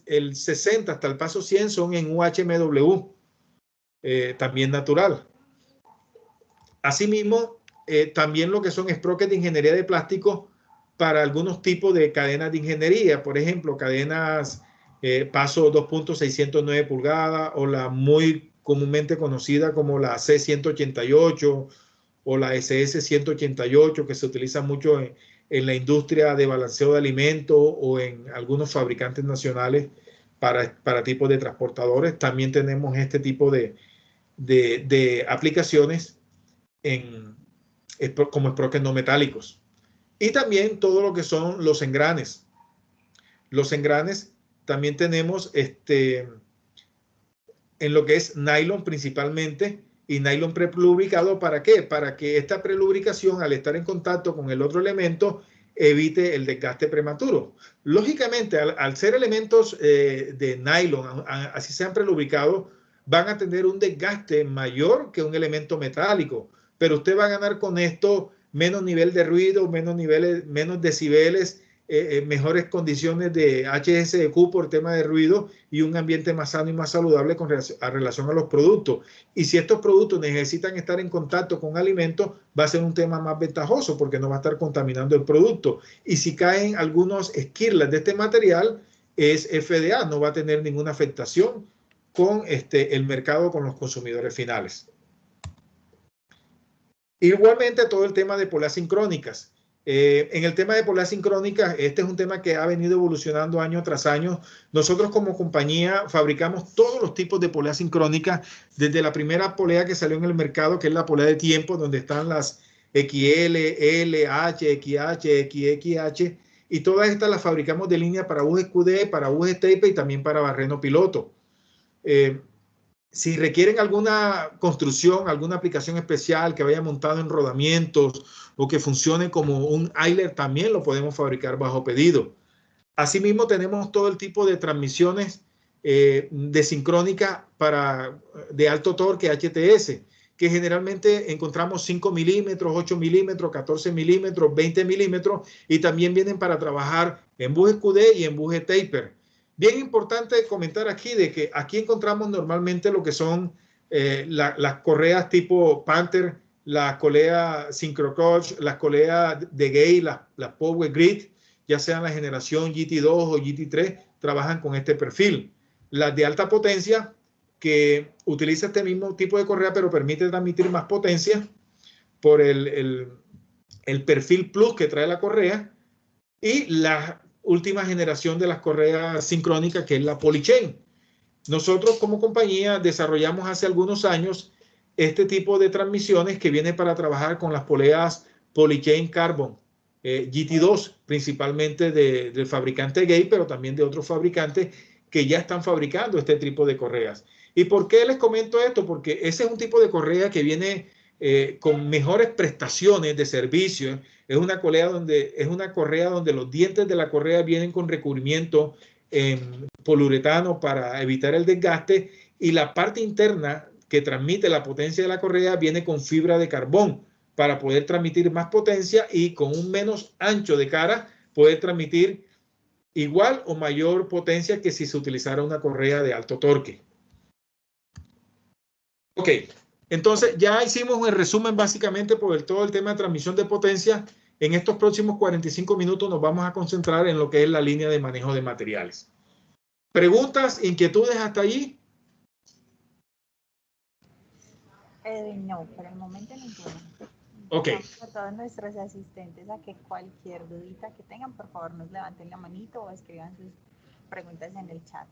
el 60 hasta el paso 100 son en UHMW, también natural. Asimismo, también lo que son sprockets de ingeniería de plástico para algunos tipos de cadenas de ingeniería, por ejemplo, cadenas paso 2.609 pulgadas o la muy comúnmente conocida como la C188 o la SS188, que se utiliza mucho en la industria de balanceo de alimentos o en algunos fabricantes nacionales para tipos de transportadores. También tenemos este tipo de aplicaciones como sprockets no metálicos. Y también todo lo que son los engranes. Los engranes también tenemos en lo que es nylon principalmente, y nylon prelubricado. ¿Para qué? Para que esta prelubricación, al estar en contacto con el otro elemento, evite el desgaste prematuro. Lógicamente, al ser elementos de nylon, así sean prelubricados, van a tener un desgaste mayor que un elemento metálico, pero usted va a ganar con esto menos nivel de ruido, menos decibeles, mejores condiciones de HSEQ por tema de ruido y un ambiente más sano y más saludable a relación a los productos. Y si estos productos necesitan estar en contacto con alimentos, va a ser un tema más ventajoso porque no va a estar contaminando el producto. Y si caen algunos esquirlas de este material, es FDA, no va a tener ninguna afectación con el mercado, con los consumidores finales. Igualmente todo el tema de poleas sincrónicas. En el tema de poleas sincrónicas, este es un tema que ha venido evolucionando año tras año. Nosotros como compañía fabricamos todos los tipos de poleas sincrónicas, desde la primera polea que salió en el mercado, que es la polea de tiempo, donde están las XL, L, H, XH, XXH, y todas estas las fabricamos de línea para USQD, para USTP y también para barreno piloto. Si requieren alguna construcción, alguna aplicación especial que vaya montado en rodamientos o que funcione como un idler, también lo podemos fabricar bajo pedido. Asimismo, tenemos todo el tipo de transmisiones de sincrónica de alto torque HTS, que generalmente encontramos 5 milímetros, 8 milímetros, 14 milímetros, 20 milímetros, y también vienen para trabajar en buje QD y en buje taper. Bien importante comentar aquí de que aquí encontramos normalmente lo que son las correas tipo Panther, las coleas Syncrocoach, las coleas de Gay, las Power Grid, ya sean la generación GT2 o GT3, trabajan con este perfil. Las de alta potencia, que utiliza este mismo tipo de correa, pero permite transmitir más potencia por el perfil Plus que trae la correa, y la última generación de las correas sincrónicas, que es la Polychain. Nosotros como compañía desarrollamos hace algunos años este tipo de transmisiones que viene para trabajar con las poleas Polychain Carbon GT2, principalmente del fabricante Gay, pero también de otros fabricantes que ya están fabricando este tipo de correas. ¿Y por qué les comento esto? Porque ese es un tipo de correa que viene con mejores prestaciones de servicio. Es una correa donde los dientes de la correa vienen con recubrimiento en poliuretano para evitar el desgaste, y la parte interna que transmite la potencia de la correa viene con fibra de carbón para poder transmitir más potencia, y con un menos ancho de cara poder transmitir igual o mayor potencia que si se utilizara una correa de alto torque. Ok, entonces ya hicimos el resumen básicamente por todo el tema de transmisión de potencia. En estos próximos 45 minutos nos vamos a concentrar en lo que es la línea de manejo de materiales. ¿Preguntas, inquietudes hasta allí? No, por el momento ninguna. Ok. A todos nuestros asistentes a que cualquier dudita que tengan, por favor, nos levanten la manito o escriban sus preguntas en el chat.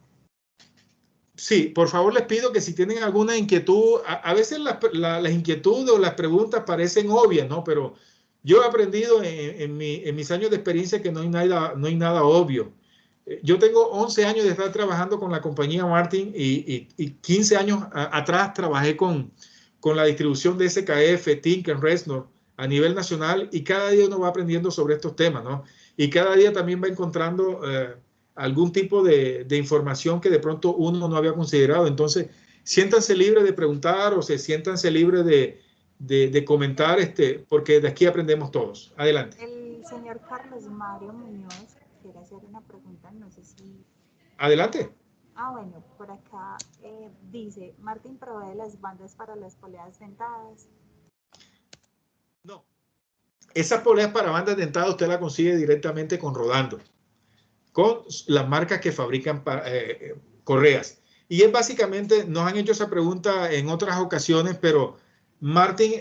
Sí, por favor les pido que si tienen alguna inquietud, a veces las inquietudes o las preguntas parecen obvias, ¿no? Pero yo he aprendido en mis años de experiencia que no hay nada obvio. Yo tengo 11 años de estar trabajando con la compañía Martin, y 15 años atrás trabajé con la distribución de SKF, Tinker, Resnor a nivel nacional, y cada día uno va aprendiendo sobre estos temas, ¿no? Y cada día también va encontrando algún tipo de información que de pronto uno no había considerado. Entonces, siéntanse libres de preguntar, o siéntanse libres de comentar, porque de aquí aprendemos todos. Adelante. El señor Carlos Mario Muñoz quiere hacer una pregunta, no sé si... Adelante. Bueno, por acá dice, Martin provee las bandas para las poleas dentadas. No. Esas poleas para bandas dentadas usted la consigue directamente con Rodando, con las marcas que fabrican correas. Y es básicamente, nos han hecho esa pregunta en otras ocasiones, pero Martin,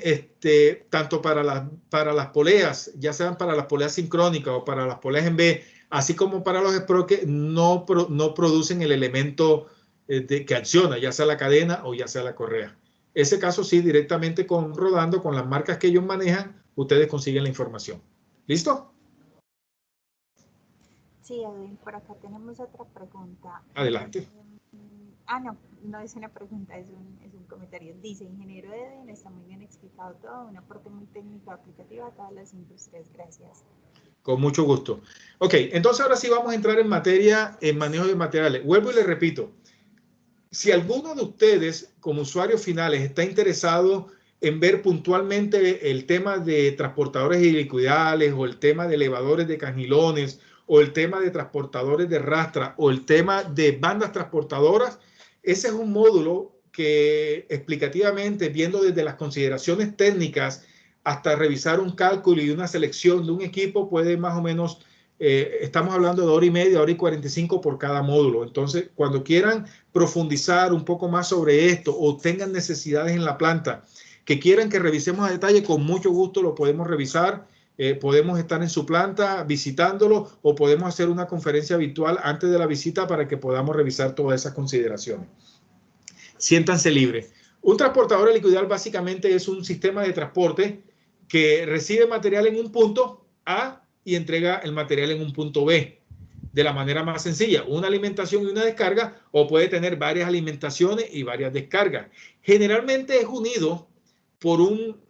tanto para las poleas, ya sean para las poleas sincrónicas o para las poleas en B, así como para los sprockets, no producen el elemento que acciona, ya sea la cadena o ya sea la correa. Ese caso sí, directamente con Rodando, con las marcas que ellos manejan, ustedes consiguen la información. ¿Listo? Sí, Edwin, por acá tenemos otra pregunta. Adelante. No es una pregunta, es un comentario. Dice, ingeniero Edwin, está muy bien explicado todo, un aporte muy técnico aplicativo a todas las industrias. Gracias. Con mucho gusto. Ok, entonces ahora sí vamos a entrar en materia, en manejo de materiales. Vuelvo y les repito, si alguno de ustedes como usuarios finales está interesado en ver puntualmente el tema de transportadores helicoidales, o el tema de elevadores de cangilones, o el tema de transportadores de rastra, o el tema de bandas transportadoras, ese es un módulo que explicativamente, viendo desde las consideraciones técnicas hasta revisar un cálculo y una selección de un equipo, puede más o menos, estamos hablando de hora y media, hora y 45 por cada módulo. Entonces, cuando quieran profundizar un poco más sobre esto, o tengan necesidades en la planta que quieran que revisemos a detalle, con mucho gusto lo podemos revisar. Podemos estar en su planta visitándolo, o podemos hacer una conferencia virtual antes de la visita para que podamos revisar todas esas consideraciones. Siéntanse libres. Un transportador helicoidal básicamente es un sistema de transporte que recibe material en un punto A y entrega el material en un punto B. De la manera más sencilla, una alimentación y una descarga, o puede tener varias alimentaciones y varias descargas. Generalmente es unido por un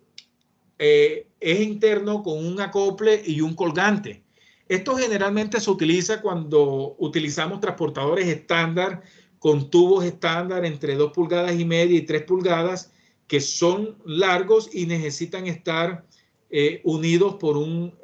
eje interno con un acople y un colgante. Esto generalmente se utiliza cuando utilizamos transportadores estándar con tubos estándar entre 2,5 pulgadas y 3 pulgadas que son largos y necesitan estar unidos por un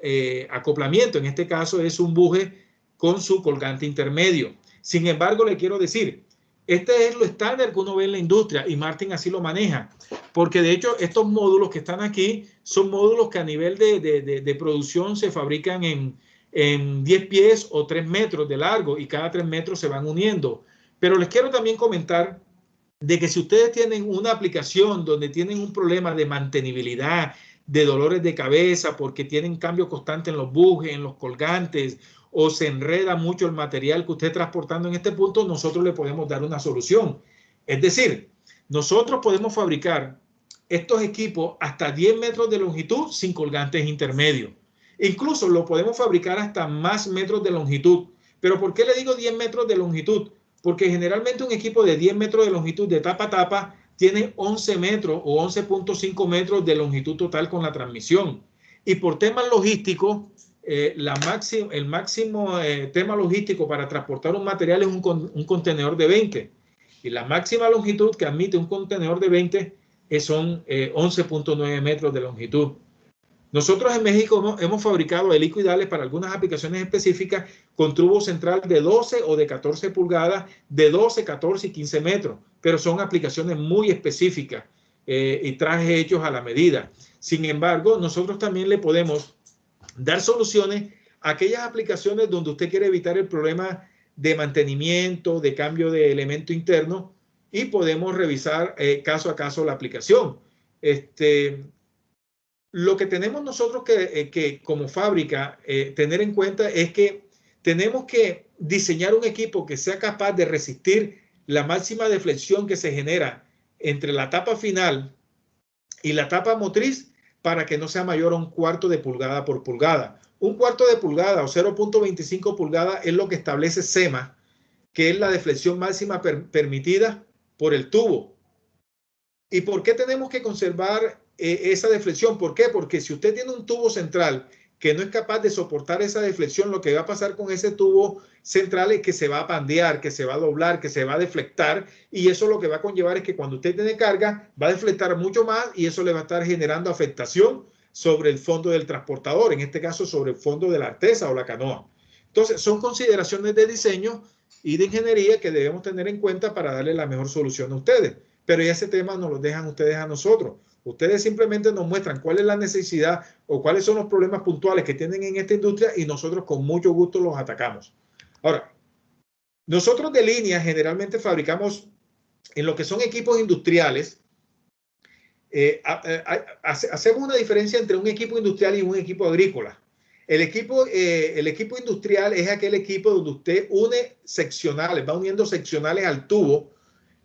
acoplamiento. En este caso es un buje con su colgante intermedio. Sin embargo, le quiero decir, este es lo estándar que uno ve en la industria y Martin así lo maneja, porque de hecho estos módulos que están aquí son módulos que a nivel de producción se fabrican en 10 pies o 3 metros de largo y cada 3 metros se van uniendo. Pero les quiero también comentar de que si ustedes tienen una aplicación donde tienen un problema de mantenibilidad, de dolores de cabeza, porque tienen cambio constante en los bujes, en los colgantes, o se enreda mucho el material que usted está transportando en este punto, nosotros le podemos dar una solución. Es decir, nosotros podemos fabricar estos equipos hasta 10 metros de longitud sin colgantes intermedios. Incluso lo podemos fabricar hasta más metros de longitud. ¿Pero por qué le digo 10 metros de longitud? Porque generalmente un equipo de 10 metros de longitud de tapa a tapa tiene 11 metros o 11.5 metros de longitud total con la transmisión. Y por temas logísticos, el máximo tema logístico para transportar un material es un contenedor de 20. Y la máxima longitud que admite un contenedor de 20 son 11.9 metros de longitud. Nosotros en México hemos fabricado helicoidales para algunas aplicaciones específicas con tubo central de 12 o de 14 pulgadas, de 12, 14 y 15 metros, pero son aplicaciones muy específicas y trajes hechos a la medida. Sin embargo, nosotros también le podemos dar soluciones a aquellas aplicaciones donde usted quiere evitar el problema de mantenimiento, de cambio de elemento interno y podemos revisar caso a caso la aplicación. Lo que tenemos nosotros que como fábrica tener en cuenta es que tenemos que diseñar un equipo que sea capaz de resistir la máxima deflexión que se genera entre la tapa final y la tapa motriz para que no sea mayor a 1/4 de pulgada por pulgada. 1/4 de pulgada o 0.25 pulgadas es lo que establece SEMA, que es la deflexión máxima permitida por el tubo. ¿Y por qué tenemos que conservar esa deflexión? ¿Por qué? Porque si usted tiene un tubo central que no es capaz de soportar esa deflexión, lo que va a pasar con ese tubo central es que se va a pandear, que se va a doblar, que se va a deflectar, y eso lo que va a conllevar es que cuando usted tiene carga va a deflectar mucho más y eso le va a estar generando afectación sobre el fondo del transportador, en este caso sobre el fondo de la artesa o la canoa. Entonces son consideraciones de diseño y de ingeniería que debemos tener en cuenta para darle la mejor solución a ustedes. Pero ya ese tema nos lo dejan ustedes a nosotros. Ustedes simplemente nos muestran cuál es la necesidad o cuáles son los problemas puntuales que tienen en esta industria y nosotros con mucho gusto los atacamos. Ahora, nosotros de línea generalmente fabricamos en lo que son equipos industriales. Hacemos una diferencia entre un equipo industrial y un equipo agrícola. El equipo industrial es aquel equipo donde usted une seccionales, va uniendo seccionales al tubo.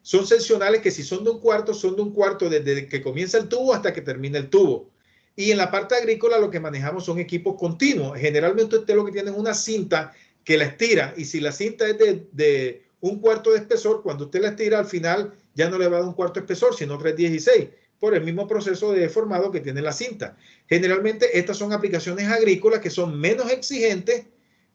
Son seccionales que si son de 1/4, son de 1/4 desde que comienza el tubo hasta que termina el tubo. Y en la parte agrícola lo que manejamos son equipos continuos. Generalmente usted lo que tiene es una cinta que la estira y si la cinta es de 1/4 de espesor, cuando usted la estira al final ya no le va a dar 1/4 de espesor, sino 3/16, por el mismo proceso de deformado que tiene la cinta. Generalmente estas son aplicaciones agrícolas que son menos exigentes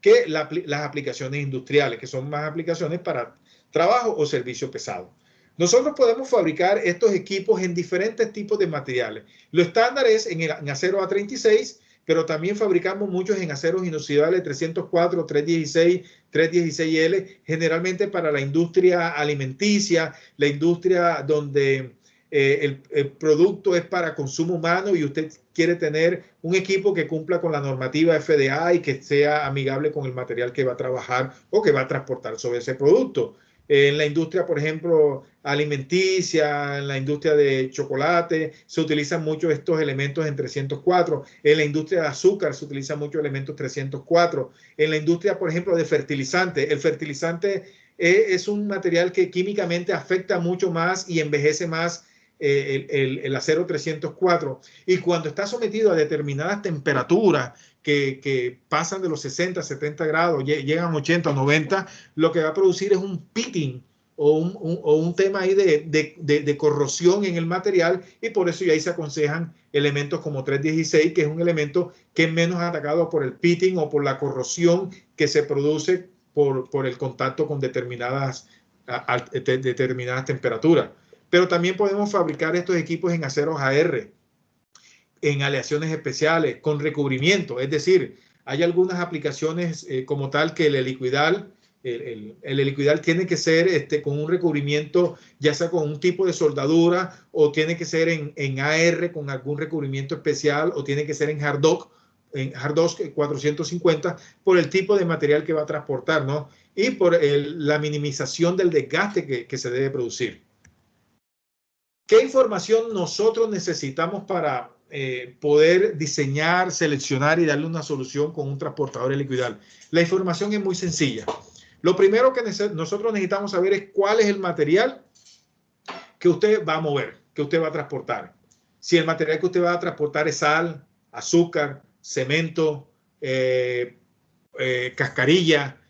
que las aplicaciones industriales, que son más aplicaciones para trabajo o servicio pesado. Nosotros podemos fabricar estos equipos en diferentes tipos de materiales. Lo estándar es en acero A36, pero también fabricamos muchos en aceros inoxidables 304, 316, 316L, generalmente para la industria alimenticia, la industria donde el producto es para consumo humano y usted quiere tener un equipo que cumpla con la normativa FDA y que sea amigable con el material que va a trabajar o que va a transportar sobre ese producto. En la industria, por ejemplo, alimenticia, en la industria de chocolate, se utilizan mucho estos elementos en 304. En la industria de azúcar se utilizan muchos elementos 304. En la industria, por ejemplo, de fertilizante, el fertilizante es un material que químicamente afecta mucho más y envejece más el acero 304. Y cuando está sometido a determinadas temperaturas que pasan de los 60, 70 grados, llegan a 80, 90, lo que va a producir es un pitting o un tema ahí de corrosión en el material, y por eso ya ahí se aconsejan elementos como 316, que es un elemento que es menos atacado por el pitting o por la corrosión que se produce por el contacto con determinadas temperaturas. Pero también podemos fabricar estos equipos en aceros AR, en aleaciones especiales, con recubrimiento. Es decir, hay algunas aplicaciones como tal que el helicoidal tiene que ser con un recubrimiento, ya sea con un tipo de soldadura, o tiene que ser en AR con algún recubrimiento especial, o tiene que ser en Hardock 450, por el tipo de material que va a transportar, ¿no? Y por la minimización del desgaste que se debe producir. ¿Qué información nosotros necesitamos para poder diseñar, seleccionar y darle una solución con un transportador helicoidal? La información es muy sencilla. Lo primero que nosotros necesitamos saber es cuál es el material que usted va a mover, que usted va a transportar. Si el material que usted va a transportar es sal, azúcar, cemento, cascarilla,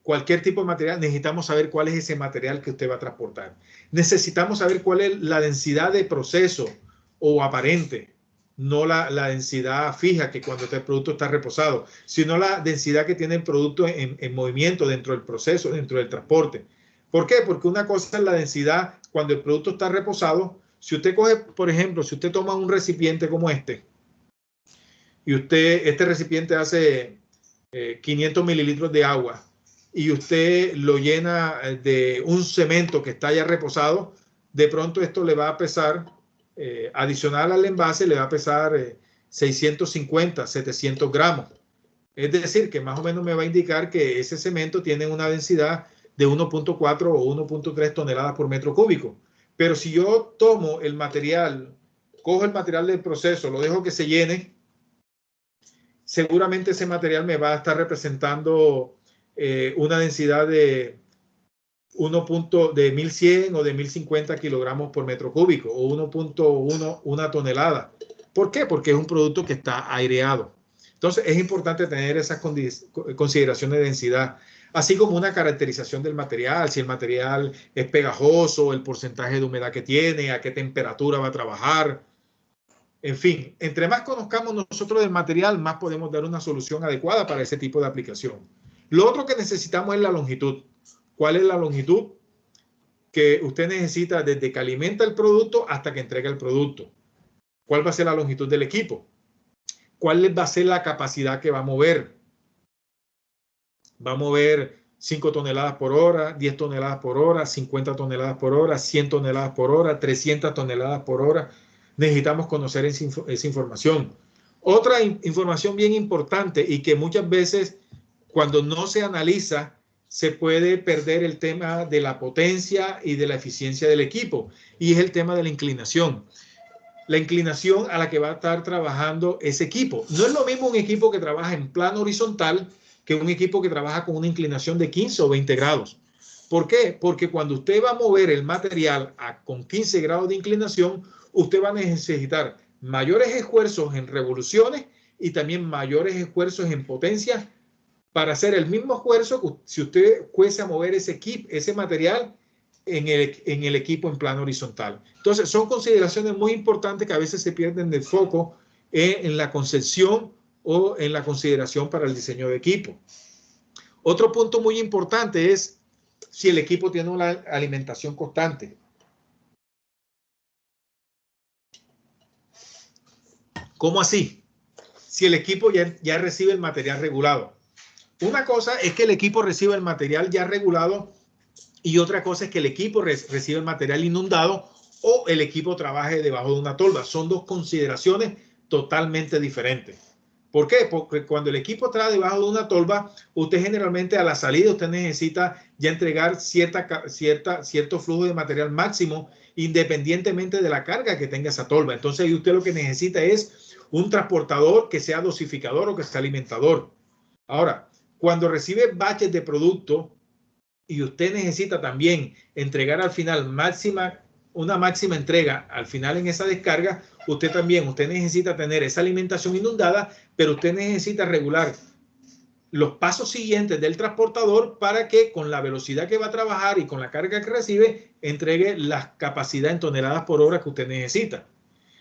cualquier tipo de material, necesitamos saber cuál es ese material que usted va a transportar. Necesitamos saber cuál es la densidad de proceso o aparente, no la densidad fija, que cuando el producto está reposado, sino la densidad que tiene el producto en movimiento dentro del proceso, dentro del transporte. ¿Por qué? Porque una cosa es la densidad cuando el producto está reposado. Si usted coge, por ejemplo, si usted toma un recipiente como este, y este recipiente hace 500 mililitros de agua, y usted lo llena de un cemento que está ya reposado, de pronto esto le va a pesar, adicional al envase, le va a pesar 650, 700 gramos. Es decir, que más o menos me va a indicar que ese cemento tiene una densidad de 1.4 o 1.3 toneladas por metro cúbico. Pero si yo tomo el material, cojo el material del proceso, lo dejo que se llene, seguramente ese material me va a estar representando una densidad de 1100 o de 1050 kilogramos por metro cúbico, o 1.1, una tonelada. ¿Por qué? Porque es un producto que está aireado. Entonces es importante tener esas consideraciones de densidad, así como una caracterización del material, si el material es pegajoso, el porcentaje de humedad que tiene, a qué temperatura va a trabajar. En fin, entre más conozcamos nosotros del material, más podemos dar una solución adecuada para ese tipo de aplicación. Lo otro que necesitamos es la longitud. ¿Cuál es la longitud que usted necesita desde que alimenta el producto hasta que entrega el producto? ¿Cuál va a ser la longitud del equipo? ¿Cuál va a ser la capacidad que va a mover? ¿Va a mover 5 toneladas por hora, 10 toneladas por hora, 50 toneladas por hora, 100 toneladas por hora, 300 toneladas por hora? Necesitamos conocer esa información. Otra información bien importante, y que muchas veces cuando no se analiza se puede perder el tema de la potencia y de la eficiencia del equipo, y es el tema de la inclinación. La inclinación a la que va a estar trabajando ese equipo. No es lo mismo un equipo que trabaja en plano horizontal que un equipo que trabaja con una inclinación de 15 o 20 grados. ¿Por qué? Porque cuando usted va a mover el material con 15 grados de inclinación, usted va a necesitar mayores esfuerzos en revoluciones y también mayores esfuerzos en potencia para hacer el mismo esfuerzo que si usted fuese a mover ese material en el equipo en plano horizontal. Entonces, son consideraciones muy importantes que a veces se pierden de foco en la concepción o en la consideración para el diseño de equipo. Otro punto muy importante es si el equipo tiene una alimentación constante. ¿Cómo así? Si el equipo ya recibe el material regulado. Una cosa es que el equipo reciba el material ya regulado, y otra cosa es que el equipo reciba el material inundado o el equipo trabaje debajo de una tolva. Son dos consideraciones totalmente diferentes. ¿Por qué? Porque cuando el equipo está debajo de una tolva, usted generalmente a la salida usted necesita ya entregar cierto flujo de material máximo, independientemente de la carga que tenga esa tolva. Entonces usted lo que necesita es un transportador que sea dosificador o que sea alimentador. Ahora, cuando recibe baches de producto y usted necesita también entregar al final una máxima entrega al final en esa descarga, usted necesita tener esa alimentación inundada, pero usted necesita regular los pasos siguientes del transportador para que con la velocidad que va a trabajar y con la carga que recibe, entregue la capacidad en toneladas por hora que usted necesita.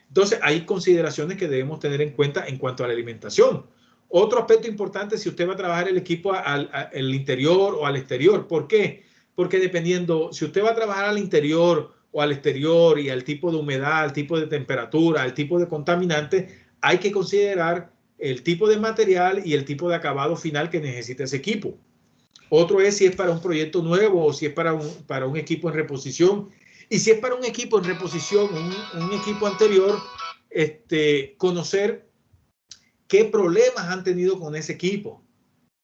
Entonces, hay consideraciones que debemos tener en cuenta en cuanto a la alimentación. Otro aspecto importante, si usted va a trabajar el equipo al interior o al exterior. ¿Por qué? Porque dependiendo, si usted va a trabajar al interior o al exterior y al tipo de humedad, al tipo de temperatura, al tipo de contaminante, hay que considerar el tipo de material y el tipo de acabado final que necesita ese equipo. Otro es si es para un proyecto nuevo o si es para un equipo en reposición. Y si es para un equipo en reposición, un equipo anterior, conocer qué problemas han tenido con ese equipo.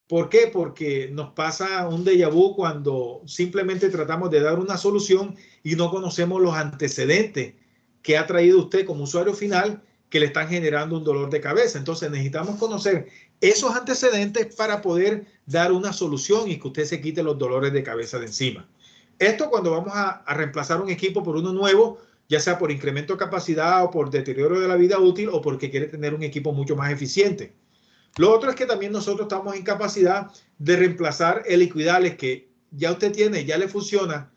¿Por qué? Porque nos pasa un déjà vu cuando simplemente tratamos de dar una solución y no conocemos los antecedentes que ha traído usted como usuario final que le están generando un dolor de cabeza. Entonces necesitamos conocer esos antecedentes para poder dar una solución y que usted se quite los dolores de cabeza de encima. Esto cuando vamos a reemplazar un equipo por uno nuevo, ya sea por incremento de capacidad o por deterioro de la vida útil o porque quiere tener un equipo mucho más eficiente. Lo otro es que también nosotros estamos en capacidad de reemplazar helicoidales que ya usted tiene, ya le funciona,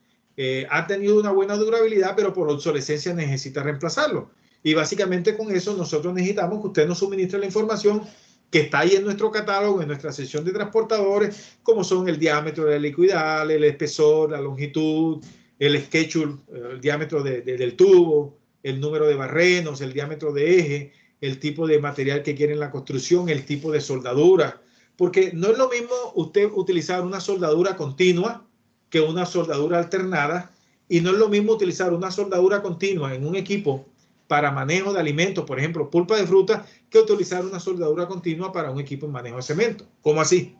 ha tenido una buena durabilidad, pero por obsolescencia necesita reemplazarlo. Y básicamente con eso nosotros necesitamos que usted nos suministre la información que está ahí en nuestro catálogo, en nuestra sección de transportadores, como son el diámetro del helicoidal, el espesor, la longitud, el schedule, el diámetro del tubo, el número de barrenos, el diámetro de eje, el tipo de material que quiere en la construcción, el tipo de soldadura, porque no es lo mismo usted utilizar una soldadura continua que una soldadura alternada, y no es lo mismo utilizar una soldadura continua en un equipo para manejo de alimentos, por ejemplo, pulpa de fruta, que utilizar una soldadura continua para un equipo en manejo de cemento. ¿Cómo así?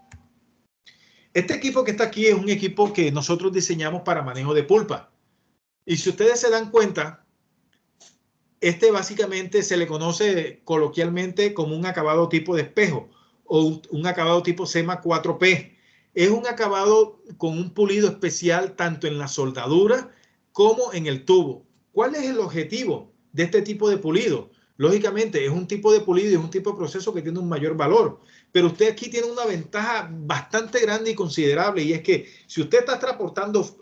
Este equipo que está aquí es un equipo que nosotros diseñamos para manejo de pulpa. Y si ustedes se dan cuenta, básicamente se le conoce coloquialmente como un acabado tipo de espejo o un acabado tipo SEMA 4P. Es un acabado con un pulido especial tanto en la soldadura como en el tubo. ¿Cuál es el objetivo de este tipo de pulido? Lógicamente es un tipo de pulido y es un tipo de proceso que tiene un mayor valor, pero usted aquí tiene una ventaja bastante grande y considerable, y es que si usted está transportando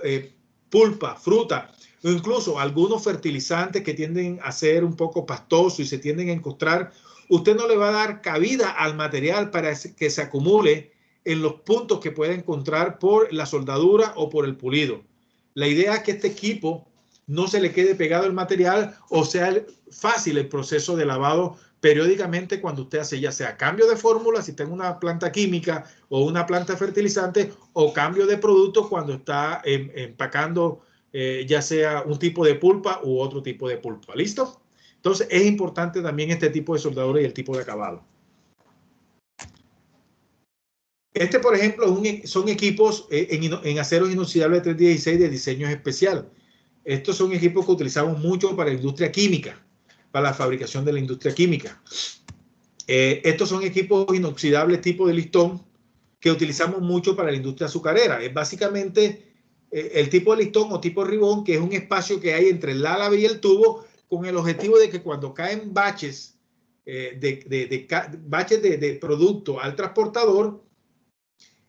pulpa, fruta, o incluso algunos fertilizantes que tienden a ser un poco pastosos y se tienden a encostrar, usted no le va a dar cabida al material para que se acumule en los puntos que puede encontrar por la soldadura o por el pulido. La idea es que este equipo no se le quede pegado el material o sea fácil el proceso de lavado periódicamente cuando usted hace ya sea cambio de fórmula, si está en una planta química o una planta fertilizante, o cambio de producto cuando está empacando ya sea un tipo de pulpa u otro tipo de pulpa. ¿Listo? Entonces es importante también este tipo de soldadura y el tipo de acabado. Por ejemplo, son equipos en aceros inoxidables 316 de diseño especial. Estos son equipos que utilizamos mucho para la industria química, para la fabricación de la industria química. Estos son equipos inoxidables tipo de listón que utilizamos mucho para la industria azucarera. Es básicamente el tipo de listón o tipo de ribón, que es un espacio que hay entre el álave y el tubo, con el objetivo de que cuando caen baches de producto al transportador,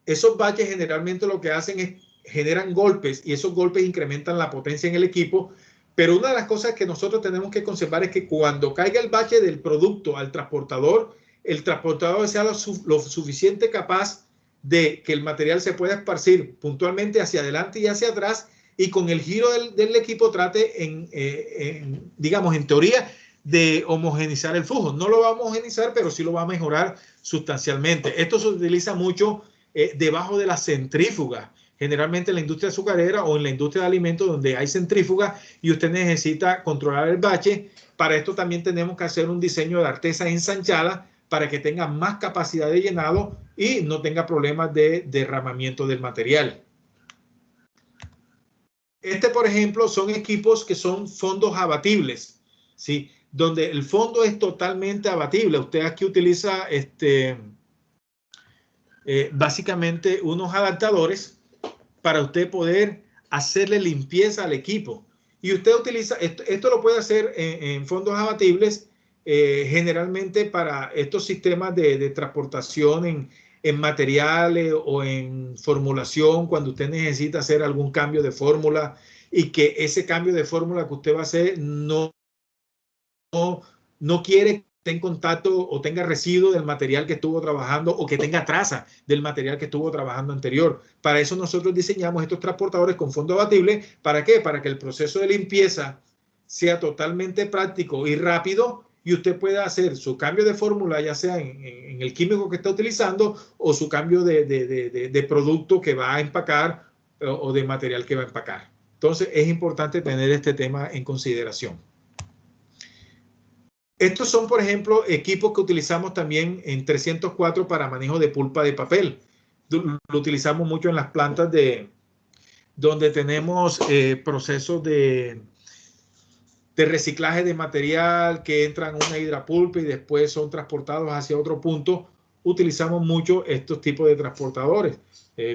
esos baches generalmente lo que hacen es generan golpes, y esos golpes incrementan la potencia en el equipo. Pero una de las cosas que nosotros tenemos que conservar es que cuando caiga el bache del producto al transportador, el transportador sea lo suficiente capaz de que el material se pueda esparcir puntualmente hacia adelante y hacia atrás, y con el giro del equipo trate digamos, en teoría, de homogenizar el flujo. No lo va a homogenizar, pero sí lo va a mejorar sustancialmente. Esto se utiliza mucho debajo de la centrífuga, generalmente en la industria azucarera o en la industria de alimentos, donde hay centrífuga y usted necesita controlar el bache. Para esto también tenemos que hacer un diseño de artesas ensanchadas para que tenga más capacidad de llenado y no tenga problemas de derramamiento del material. Por ejemplo, son equipos que son fondos abatibles, ¿sí? Donde el fondo es totalmente abatible. Usted aquí utiliza básicamente unos adaptadores para usted poder hacerle limpieza al equipo. Y usted utiliza, esto lo puede hacer en fondos abatibles, generalmente para estos sistemas de transportación en materiales o en formulación, cuando usted necesita hacer algún cambio de fórmula y que ese cambio de fórmula que usted va a hacer no quiere que esté en contacto o tenga residuo del material que estuvo trabajando o que tenga traza del material que estuvo trabajando anterior. Para eso nosotros diseñamos estos transportadores con fondo abatible. ¿Para qué? Para que el proceso de limpieza sea totalmente práctico y rápido y usted pueda hacer su cambio de fórmula, ya sea en el químico que está utilizando o su cambio de producto que va a empacar o de material que va a empacar. Entonces es importante tener este tema en consideración. Estos son, por ejemplo, equipos que utilizamos también en 304 para manejo de pulpa de papel. Lo utilizamos mucho en las plantas donde tenemos procesos de reciclaje de material que entran a una hidrapulpa y después son transportados hacia otro punto. Utilizamos mucho estos tipos de transportadores.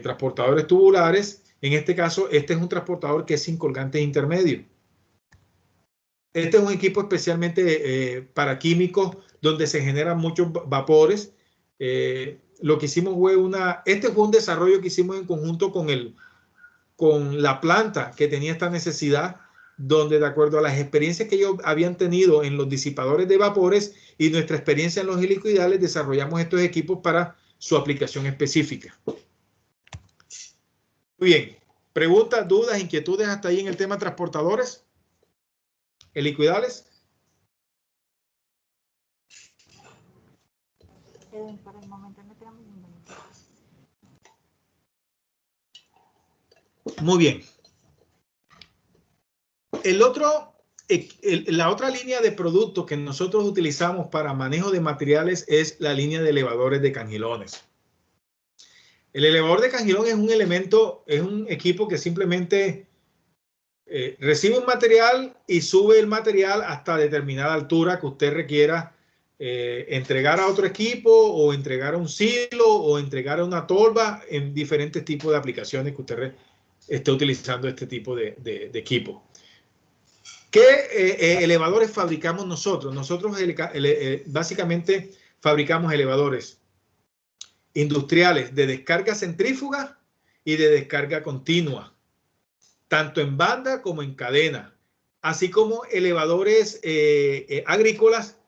Transportadores tubulares. En este caso, este es un transportador que es sin colgantes intermedios. Este es un equipo especialmente para químicos donde se generan muchos vapores. Lo que hicimos fue este fue un desarrollo que hicimos en conjunto con la planta que tenía esta necesidad, donde de acuerdo a las experiencias que ellos habían tenido en los disipadores de vapores y nuestra experiencia en los helicoidales, desarrollamos estos equipos para su aplicación específica. Muy bien. ¿Preguntas, dudas, inquietudes hasta ahí en el tema transportadores? ¿Helicoidales? Por el momento no tenemos ninguna. Muy bien. La otra línea de productos que nosotros utilizamos para manejo de materiales es la línea de elevadores de cangilones. El elevador de cangilón es un elemento, es un equipo que simplemente recibe un material y sube el material hasta determinada altura que usted requiera entregar a otro equipo o entregar a un silo o entregar a una tolva en diferentes tipos de aplicaciones que usted esté utilizando este tipo de equipo. ¿Qué elevadores fabricamos nosotros? Nosotros básicamente fabricamos elevadores industriales de descarga centrífuga y de descarga continua, tanto en banda como en cadena, así como elevadores agrícolas,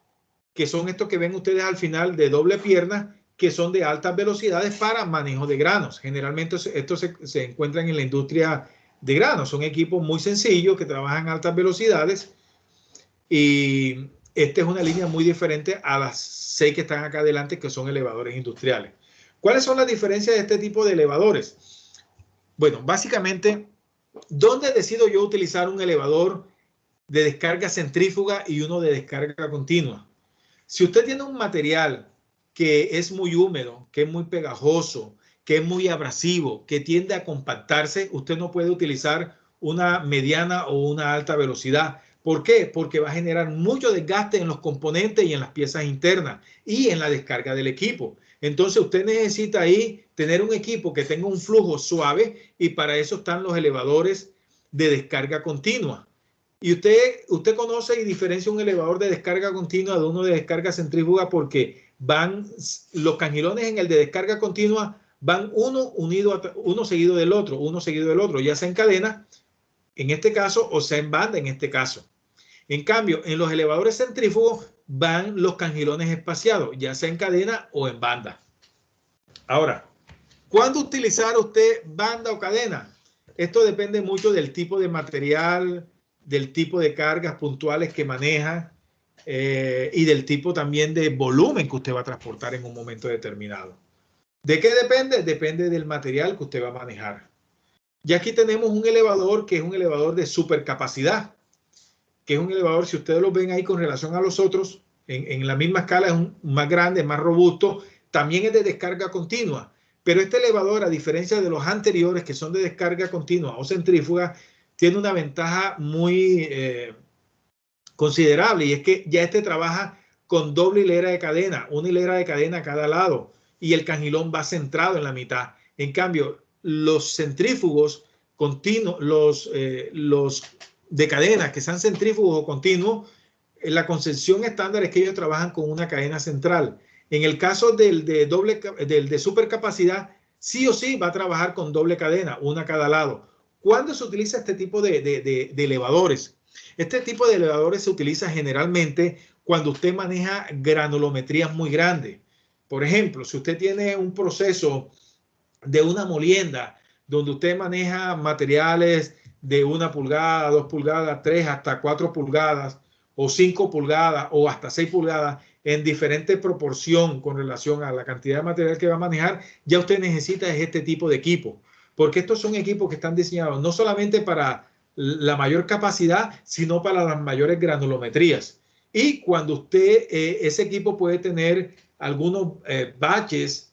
que son estos que ven ustedes al final de doble pierna, que son de altas velocidades para manejo de granos. Generalmente estos se encuentran en la industria de granos. Son equipos muy sencillos que trabajan a altas velocidades y esta es una línea muy diferente a las 6 que están acá adelante, que son elevadores industriales. ¿Cuáles son las diferencias de este tipo de elevadores? Bueno, básicamente, ¿dónde decido yo utilizar un elevador de descarga centrífuga y uno de descarga continua? Si usted tiene un material que es muy húmedo, que es muy pegajoso, que es muy abrasivo, que tiende a compactarse, usted no puede utilizar una mediana o una alta velocidad. ¿Por qué? Porque va a generar mucho desgaste en los componentes y en las piezas internas y en la descarga del equipo. Entonces usted necesita ahí tener un equipo que tenga un flujo suave y para eso están los elevadores de descarga continua. Y usted conoce y diferencia un elevador de descarga continua de uno de descarga centrífuga porque van los cangilones en el de descarga continua, van uno seguido del otro, ya sea en cadena, en este caso, o sea en banda, en este caso. En cambio, en los elevadores centrífugos van los cangilones espaciados, ya sea en cadena o en banda. Ahora, ¿cuándo utilizar usted banda o cadena? Esto depende mucho del tipo de material, del tipo de cargas puntuales que maneja y del tipo también de volumen que usted va a transportar en un momento determinado. ¿De qué depende? Depende del material que usted va a manejar. Y aquí tenemos un elevador que es un elevador de supercapacidad, que es un elevador, si ustedes lo ven ahí con relación a los otros, en la misma escala es más grande, más robusto, también es de descarga continua. Pero este elevador, a diferencia de los anteriores que son de descarga continua o centrífuga, tiene una ventaja muy considerable y es que ya este trabaja con doble hilera de cadena, una hilera de cadena a cada lado y el cangilón va centrado en la mitad. En cambio, los centrífugos continuos, los de cadena que sean centrífugos o continuos, la concepción estándar es que ellos trabajan con una cadena central. En el caso del de supercapacidad, sí o sí va a trabajar con doble cadena, una a cada lado. ¿Cuándo se utiliza este tipo de elevadores? Este tipo de elevadores se utiliza generalmente cuando usted maneja granulometrías muy grandes. Por ejemplo, si usted tiene un proceso de una molienda donde usted maneja materiales de 1 pulgada, 2 pulgadas, 3 hasta 4 pulgadas o 5 pulgadas o hasta 6 pulgadas en diferente proporción con relación a la cantidad de material que va a manejar, ya usted necesita este tipo de equipo, porque estos son equipos que están diseñados no solamente para la mayor capacidad, sino para las mayores granulometrías. Y cuando usted, ese equipo puede tener algunos baches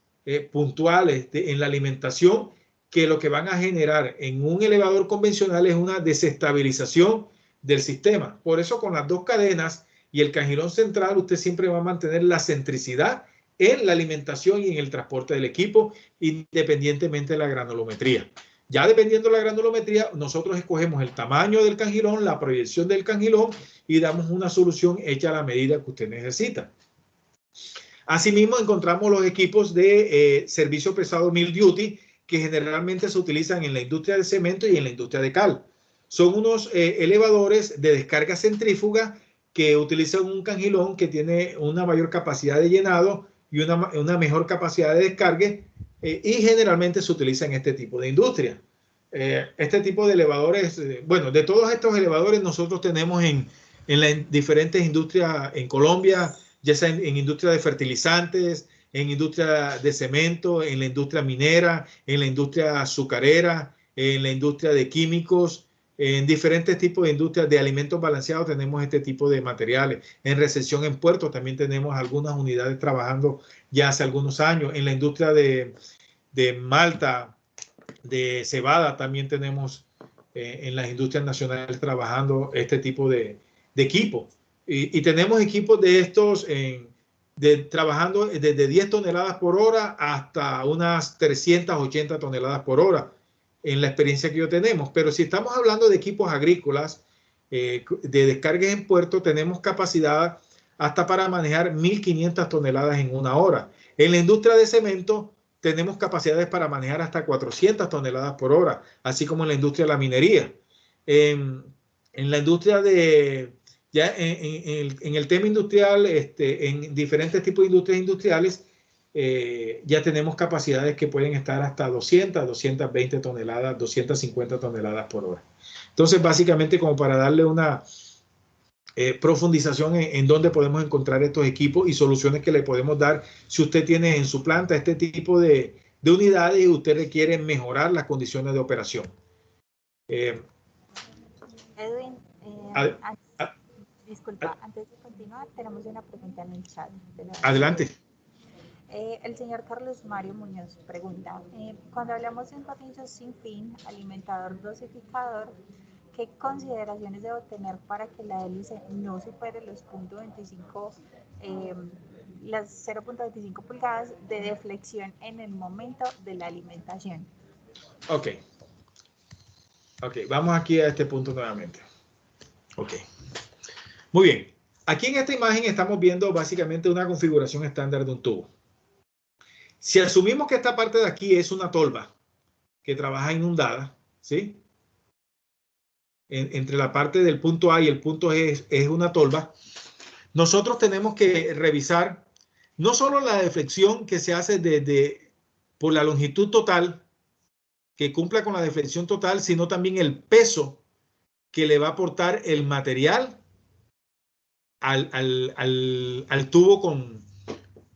puntuales en la alimentación, que lo que van a generar en un elevador convencional es una desestabilización del sistema. Por eso con las dos cadenas y el cangilón central usted siempre va a mantener la centricidad en la alimentación y en el transporte del equipo, independientemente de la granulometría. Ya dependiendo de la granulometría, nosotros escogemos el tamaño del cangilón, la proyección del cangilón y damos una solución hecha a la medida que usted necesita. Asimismo, encontramos los equipos de servicio pesado Mill Duty, que generalmente se utilizan en la industria de cemento y en la industria de cal. Son unos elevadores de descarga centrífuga que utilizan un cangilón que tiene una mayor capacidad de llenado y una mejor capacidad de descarga, y generalmente se utiliza en este tipo de industria. Este tipo de elevadores, bueno, de todos estos elevadores nosotros tenemos en las diferentes industrias en Colombia, ya sea en industria de fertilizantes, en industria de cemento, en la industria minera, en la industria azucarera, en la industria de químicos, en diferentes tipos de industrias de alimentos balanceados tenemos este tipo de materiales. En recepción en puertos también tenemos algunas unidades trabajando ya hace algunos años. En la industria de malta, de cebada, también tenemos en las industrias nacionales trabajando este tipo de equipo. Y tenemos equipos de estos trabajando desde 10 toneladas por hora hasta unas 380 toneladas por hora en la experiencia que yo tenemos. Pero si estamos hablando de equipos agrícolas, de descargas en puerto, tenemos capacidad hasta para manejar 1.500 toneladas en una hora. En la industria de cemento tenemos capacidades para manejar hasta 400 toneladas por hora, así como en la industria de la minería. En la industria de, ya en el tema industrial, en diferentes tipos de industrias industriales, ya tenemos capacidades que pueden estar hasta 200, 220 toneladas, 250 toneladas por hora. Entonces, básicamente, como para darle una profundización en dónde podemos encontrar estos equipos y soluciones que le podemos dar si usted tiene en su planta este tipo de unidades y usted requiere mejorar las condiciones de operación. Edwin, disculpa, antes de continuar, tenemos una pregunta en el chat. Adelante. El señor Carlos Mario Muñoz pregunta, cuando hablamos de un tornillo sin fin, alimentador dosificador, ¿qué consideraciones debo tener para que la hélice no supere los 0.25, las 0.25 pulgadas de deflexión en el momento de la alimentación? Ok, vamos aquí a este punto nuevamente. Ok, muy bien. Aquí en esta imagen estamos viendo básicamente una configuración estándar de un tubo. Si asumimos que esta parte de aquí es una tolva que trabaja inundada, ¿sí? Entre la parte del punto A y el punto G es una tolva, nosotros tenemos que revisar no solo la deflexión que se hace por la longitud total, que cumpla con la deflexión total, sino también el peso que le va a aportar el material al tubo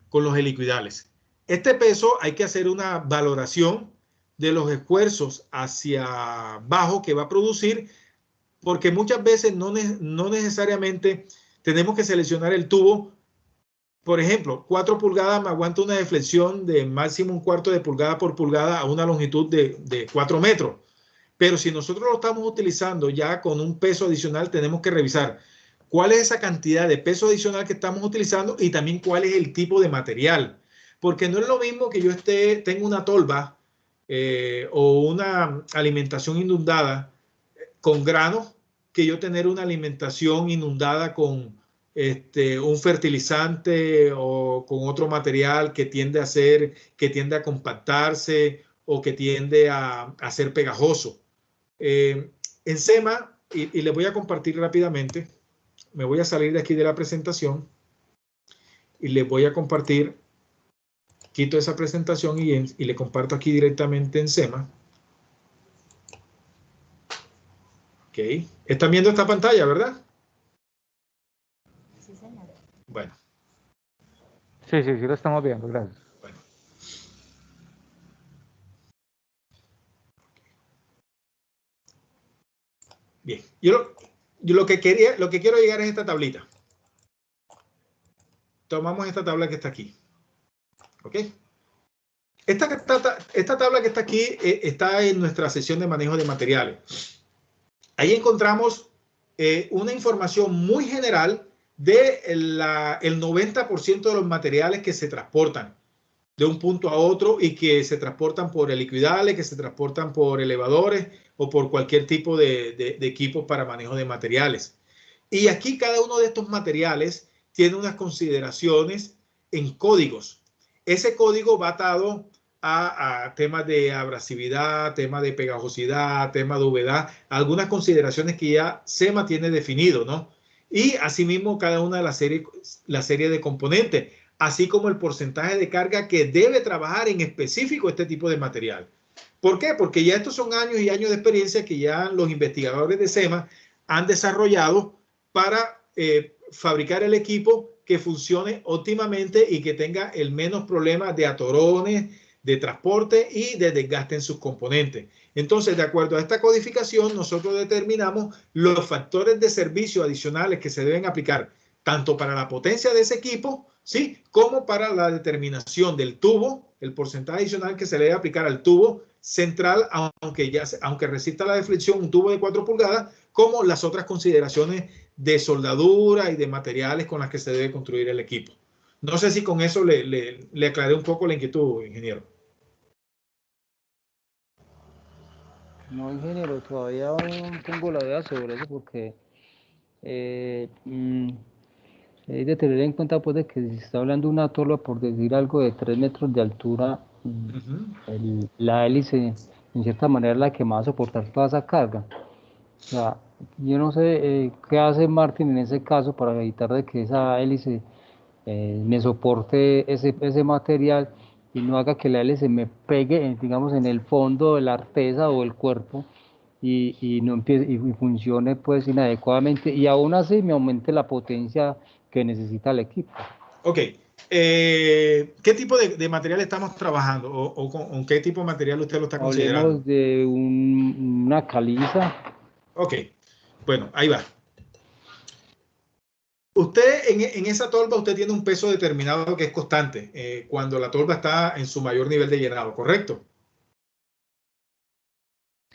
con los helicoidales. Este peso hay que hacer una valoración de los esfuerzos hacia abajo que va a producir, porque muchas veces no necesariamente tenemos que seleccionar el tubo. Por ejemplo, 4 pulgadas me aguanta una deflexión de máximo 1/4 de pulgada por pulgada a una longitud de 4 metros. Pero si nosotros lo estamos utilizando ya con un peso adicional, tenemos que revisar cuál es esa cantidad de peso adicional que estamos utilizando y también cuál es el tipo de material. Porque no es lo mismo que yo tengo una tolva o una alimentación inundada con granos que yo tener una alimentación inundada con un fertilizante o con otro material que tiende a compactarse o que tiende a ser pegajoso. En SEMA, y les voy a compartir rápidamente, me voy a salir de aquí de la presentación y les voy a compartir, quito esa presentación y le comparto aquí directamente en SEMA. Ok, están viendo esta pantalla, ¿verdad? Sí, señor. Bueno. Sí, lo estamos viendo, gracias. Bueno. Bien, yo lo que quiero llegar es esta tablita. Tomamos esta tabla que está aquí. ¿Ok? Esta tabla que está aquí está en nuestra sesión de manejo de materiales. Ahí encontramos una información muy general de el 90% de los materiales que se transportan de un punto a otro y que se transportan por helicoidales, que se transportan por elevadores o por cualquier tipo de equipos para manejo de materiales. Y aquí cada uno de estos materiales tiene unas consideraciones en códigos. Ese código va atado a temas de abrasividad, temas de pegajosidad, temas de humedad, algunas consideraciones que ya SEMA tiene definido, ¿no? Y asimismo cada una de la serie de componentes, así como el porcentaje de carga que debe trabajar en específico este tipo de material. ¿Por qué? Porque ya estos son años y años de experiencia que ya los investigadores de SEMA han desarrollado para fabricar el equipo que funcione óptimamente y que tenga el menos problemas de atorones, de transporte y de desgaste en sus componentes. Entonces, de acuerdo a esta codificación, nosotros determinamos los factores de servicio adicionales que se deben aplicar tanto para la potencia de ese equipo, ¿sí?, como para la determinación del tubo, el porcentaje adicional que se le debe aplicar al tubo central, aunque resista la deflexión, un tubo de 4 pulgadas, como las otras consideraciones de soldadura y de materiales con las que se debe construir el equipo. No sé si con eso le aclaré un poco la inquietud, ingeniero. No, ingeniero, todavía tengo la duda sobre eso porque hay de tener en cuenta pues de que si se está hablando de una torre, por decir algo, de 3 metros de altura, la hélice en cierta manera es la que más va a soportar toda esa carga. O sea, yo no sé qué hace Martin en ese caso para evitar de que esa hélice me soporte ese material y no haga que la hélice me pegue, digamos, en el fondo de la artesa o el cuerpo y no empiece y funcione pues inadecuadamente y aún así me aumente la potencia que necesita el equipo. Ok. ¿Qué tipo de material estamos trabajando o con qué tipo de material usted lo está considerando? Hablemos de una caliza. Ok. Bueno, ahí va. Usted en esa tolva usted tiene un peso determinado que es constante cuando la tolva está en su mayor nivel de llenado, ¿correcto?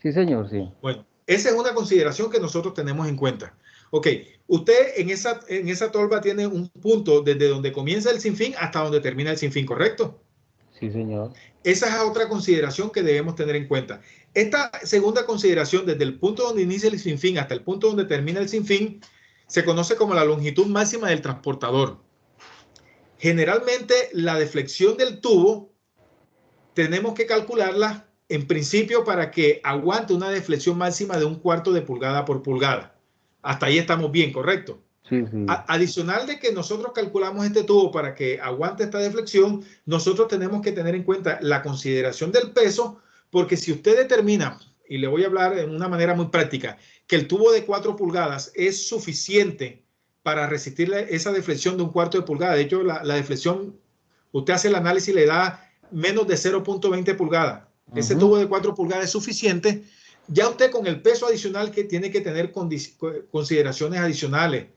Sí, señor, sí. Bueno, esa es una consideración que nosotros tenemos en cuenta. Ok, usted en esa tolva tiene un punto desde donde comienza el sinfín hasta donde termina el sinfín, ¿correcto? Sí, señor. Esa es otra consideración que debemos tener en cuenta. Esta segunda consideración, desde el punto donde inicia el sinfín hasta el punto donde termina el sinfín, se conoce como la longitud máxima del transportador. Generalmente, la deflexión del tubo tenemos que calcularla en principio para que aguante una deflexión máxima de 1/4 de pulgada por pulgada. Hasta ahí estamos bien, ¿correcto? Sí, sí. Adicional de que nosotros calculamos este tubo para que aguante esta deflexión, nosotros tenemos que tener en cuenta la consideración del peso, porque si usted determina, y le voy a hablar de una manera muy práctica, que el tubo de 4 pulgadas es suficiente para resistir esa deflexión de 1/4 de pulgada. De hecho, la deflexión, usted hace el análisis y le da menos de 0.20 pulgadas. Ese tubo de 4 pulgadas es suficiente. Ya usted con el peso adicional que tiene que tener consideraciones adicionales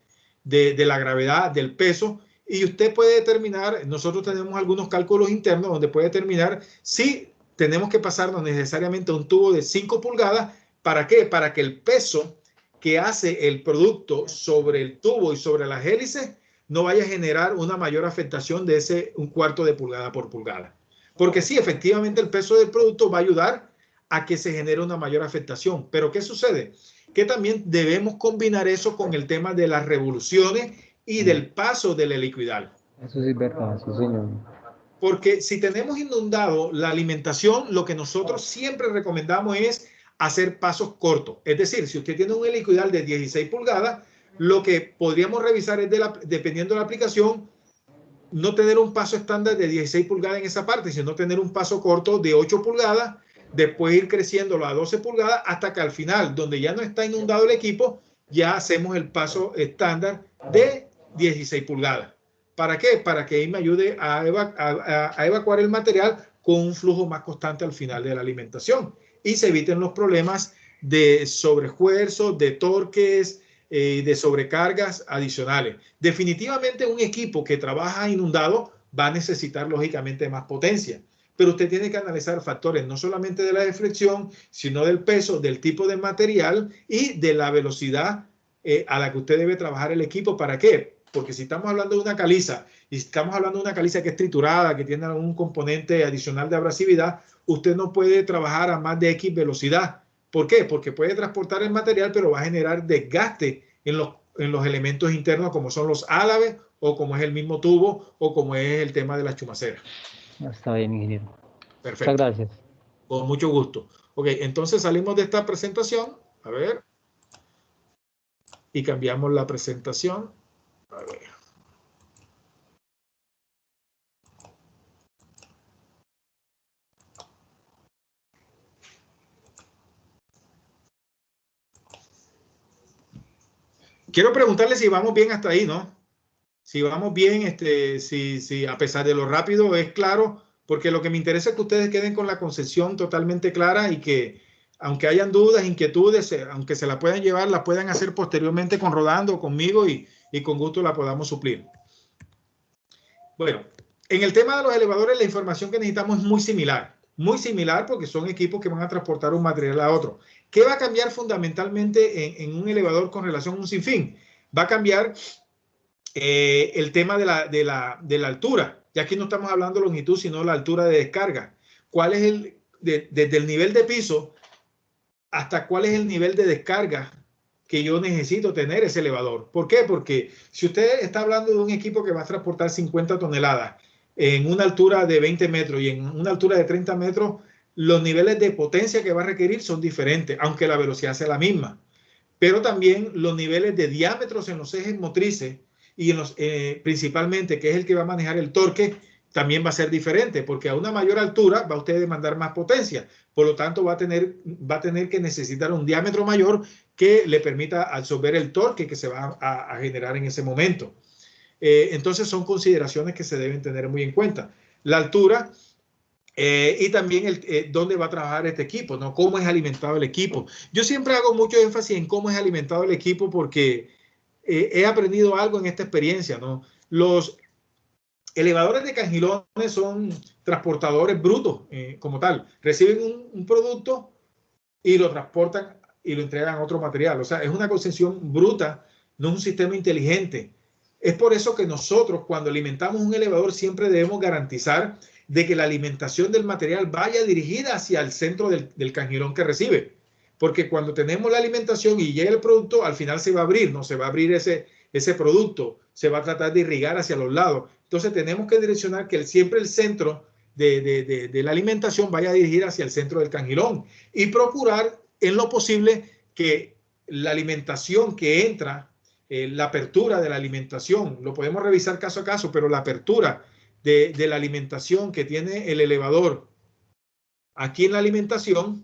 de la gravedad, del peso, y usted puede determinar, nosotros tenemos algunos cálculos internos donde puede determinar si tenemos que pasarnos necesariamente a un tubo de 5 pulgadas. ¿Para qué? Para que el peso que hace el producto sobre el tubo y sobre las hélices no vaya a generar una mayor afectación de ese 1/4 de pulgada por pulgada. Porque sí, efectivamente el peso del producto va a ayudar a que se genere una mayor afectación. Pero ¿qué sucede? Que también debemos combinar eso con el tema de las revoluciones y del paso del helicoidal. Eso sí es verdad, sí, señor. Porque si tenemos inundado la alimentación, lo que nosotros siempre recomendamos es hacer pasos cortos. Es decir, si usted tiene un helicoidal de 16 pulgadas, lo que podríamos revisar es, dependiendo de la aplicación, no tener un paso estándar de 16 pulgadas en esa parte, sino tener un paso corto de 8 pulgadas, después ir creciéndolo a 12 pulgadas, hasta que al final, donde ya no está inundado el equipo, ya hacemos el paso estándar de 16 pulgadas. ¿Para qué? Para que ahí me ayude a evacuar el material con un flujo más constante al final de la alimentación y se eviten los problemas de sobreesfuerzo, de torques, de sobrecargas adicionales. Definitivamente un equipo que trabaja inundado va a necesitar lógicamente más potencia, pero usted tiene que analizar factores no solamente de la deflexión, sino del peso, del tipo de material y de la velocidad a la que usted debe trabajar el equipo. ¿Para qué? Porque si estamos hablando de una caliza y estamos hablando de una caliza que es triturada, que tiene algún componente adicional de abrasividad, usted no puede trabajar a más de X velocidad. ¿Por qué? Porque puede transportar el material, pero va a generar desgaste en los elementos internos, como son los álabes, o como es el mismo tubo, o como es el tema de la chumacera. Está bien, ingeniero. Perfecto. Muchas gracias. Con mucho gusto. Ok, entonces salimos de esta presentación. A ver. Y cambiamos la presentación. A ver. Quiero preguntarle si vamos bien hasta ahí, ¿no? Si vamos bien, si a pesar de lo rápido es claro, porque lo que me interesa es que ustedes queden con la concepción totalmente clara y que aunque hayan dudas, inquietudes, aunque se la puedan llevar, la puedan hacer posteriormente con Rodando, conmigo y con gusto la podamos suplir. Bueno, en el tema de los elevadores, la información que necesitamos es muy similar porque son equipos que van a transportar un material a otro. ¿Qué va a cambiar fundamentalmente en un elevador con relación a un sinfín? Va a cambiar el tema de la altura. Ya aquí no estamos hablando de longitud, sino la altura de descarga. ¿Cuál es desde el nivel de piso hasta cuál es el nivel de descarga que yo necesito tener ese elevador? ¿Por qué? Porque si usted está hablando de un equipo que va a transportar 50 toneladas en una altura de 20 metros y en una altura de 30 metros, los niveles de potencia que va a requerir son diferentes, aunque la velocidad sea la misma. Pero también los niveles de diámetros en los ejes motrices y en los, principalmente, que es el que va a manejar el torque, también va a ser diferente, porque a una mayor altura va usted a demandar más potencia. Por lo tanto, va a tener que necesitar un diámetro mayor que le permita absorber el torque que se va a generar en ese momento. Entonces, son consideraciones que se deben tener muy en cuenta. La altura y también dónde va a trabajar este equipo, ¿no? Cómo es alimentado el equipo. Yo siempre hago mucho énfasis en cómo es alimentado el equipo porque he aprendido algo en esta experiencia, ¿no? Los elevadores de cangilones son transportadores brutos como tal. Reciben un producto y lo transportan y lo entregan a otro material. O sea, es una concesión bruta, no es un sistema inteligente. Es por eso que nosotros, cuando alimentamos un elevador, siempre debemos garantizar de que la alimentación del material vaya dirigida hacia el centro del cangilón que recibe. Porque cuando tenemos la alimentación y llega el producto, al final se va a abrir, ¿no? Se va a abrir ese producto, se va a tratar de irrigar hacia los lados. Entonces tenemos que direccionar que siempre el centro de la alimentación vaya a dirigir hacia el centro del cangilón y procurar en lo posible que la alimentación que entra, la apertura de la alimentación, lo podemos revisar caso a caso, pero la apertura de la alimentación que tiene el elevador aquí en la alimentación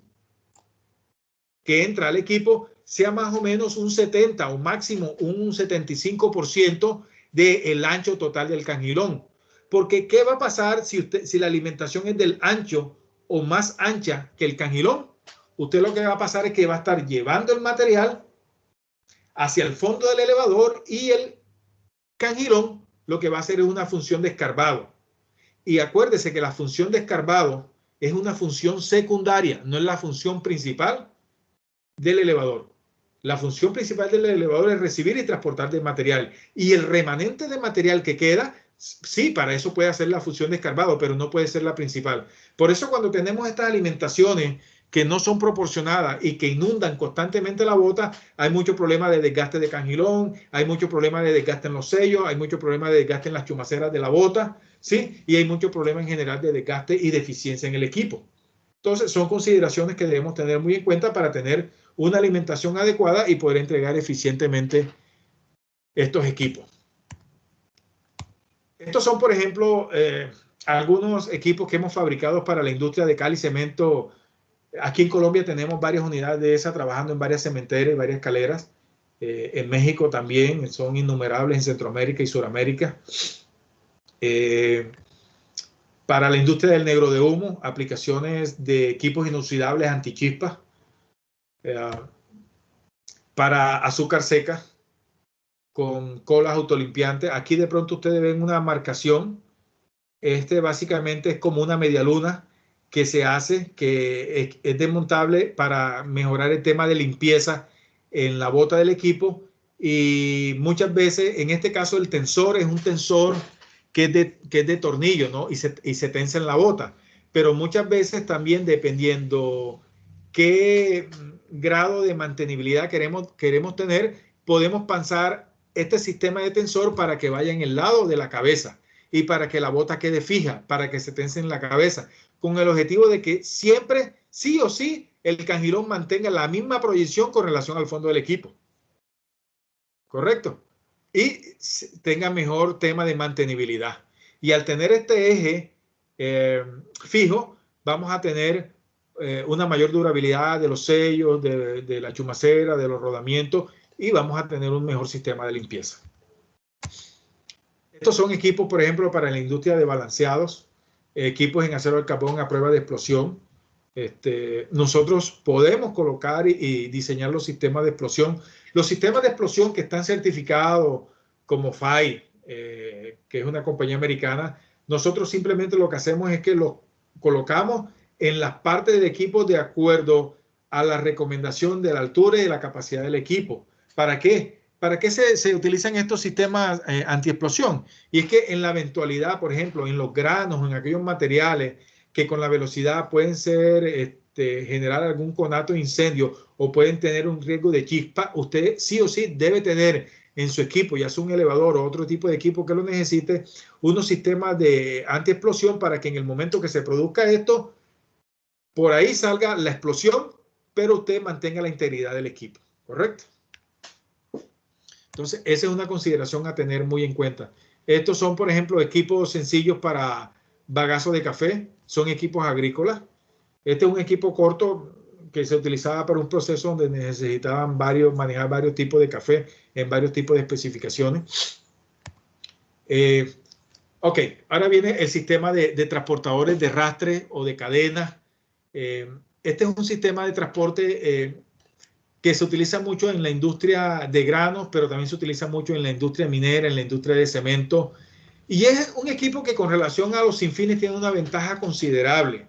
que entra al equipo sea más o menos un 70 o máximo un 75% del ancho total del cangilón. Porque ¿qué va a pasar si la alimentación es del ancho o más ancha que el cangilón? Usted lo que va a pasar es que va a estar llevando el material hacia el fondo del elevador y el cangilón lo que va a hacer es una función de escarbado. Y acuérdese que la función de escarbado es una función secundaria, no es la función principal del elevador. La función principal del elevador es recibir y transportar de material. Y el remanente de material que queda, sí, para eso puede hacer la función de escarbado, pero no puede ser la principal. Por eso cuando tenemos estas alimentaciones que no son proporcionadas y que inundan constantemente la bota, hay mucho problema de desgaste de cangilón, hay mucho problema de desgaste en los sellos, hay mucho problema de desgaste en las chumaceras de la bota, ¿sí? Y hay mucho problema en general de desgaste y deficiencia en el equipo. Entonces, son consideraciones que debemos tener muy en cuenta para tener una alimentación adecuada y poder entregar eficientemente estos equipos. Estos son, por ejemplo, algunos equipos que hemos fabricado para la industria de cal y cemento. Aquí en Colombia tenemos varias unidades de esas trabajando en varias cementeras y varias escaleras. En México también, son innumerables en Centroamérica y Sudamérica. Para la industria del negro de humo, aplicaciones de equipos inoxidables antichispas. Para azúcar seca, con colas autolimpiantes. Aquí de pronto ustedes ven una marcación. Básicamente es como una media luna que se hace, que es desmontable para mejorar el tema de limpieza en la bota del equipo. Y muchas veces, en este caso, el tensor es un tensor que es de tornillo, ¿no? Y se tensa en la bota. Pero muchas veces también, dependiendo qué grado de mantenibilidad queremos tener, podemos pasar este sistema de tensor para que vaya en el lado de la cabeza y para que la bota quede fija, para que se tense en la cabeza, con el objetivo de que siempre, sí o sí, el cangilón mantenga la misma proyección con relación al fondo del equipo. ¿Correcto? Y tenga mejor tema de mantenibilidad. Y al tener este eje fijo, vamos a tener una mayor durabilidad de los sellos, de la chumacera, de los rodamientos, y vamos a tener un mejor sistema de limpieza. Estos son equipos, por ejemplo, para la industria de balanceados, equipos en acero de carbón a prueba de explosión. Nosotros podemos colocar y diseñar los sistemas de explosión. Los sistemas de explosión que están certificados como FAI, que es una compañía americana, nosotros simplemente lo que hacemos es que los colocamos en las partes del equipo de acuerdo a la recomendación de la altura y de la capacidad del equipo. ¿Para qué? ¿Para qué se utilizan estos sistemas antiexplosión? Y es que en la eventualidad, por ejemplo, en los granos, en aquellos materiales que con la velocidad pueden generar algún conato de incendio o pueden tener un riesgo de chispa, usted sí o sí debe tener en su equipo, ya sea un elevador o otro tipo de equipo que lo necesite, unos sistemas de antiexplosión para que en el momento que se produzca esto, por ahí salga la explosión, pero usted mantenga la integridad del equipo, ¿correcto? Entonces, esa es una consideración a tener muy en cuenta. Estos son, por ejemplo, equipos sencillos para bagazo de café. Son equipos agrícolas. Este es un equipo corto que se utilizaba para un proceso donde necesitaban manejar varios tipos de café en varios tipos de especificaciones. Ok, ahora viene el sistema de transportadores de rastre o de cadena. Este es un sistema de transporte que se utiliza mucho en la industria de granos, pero también se utiliza mucho en la industria minera, en la industria de cemento. Y es un equipo que con relación a los sinfines tiene una ventaja considerable.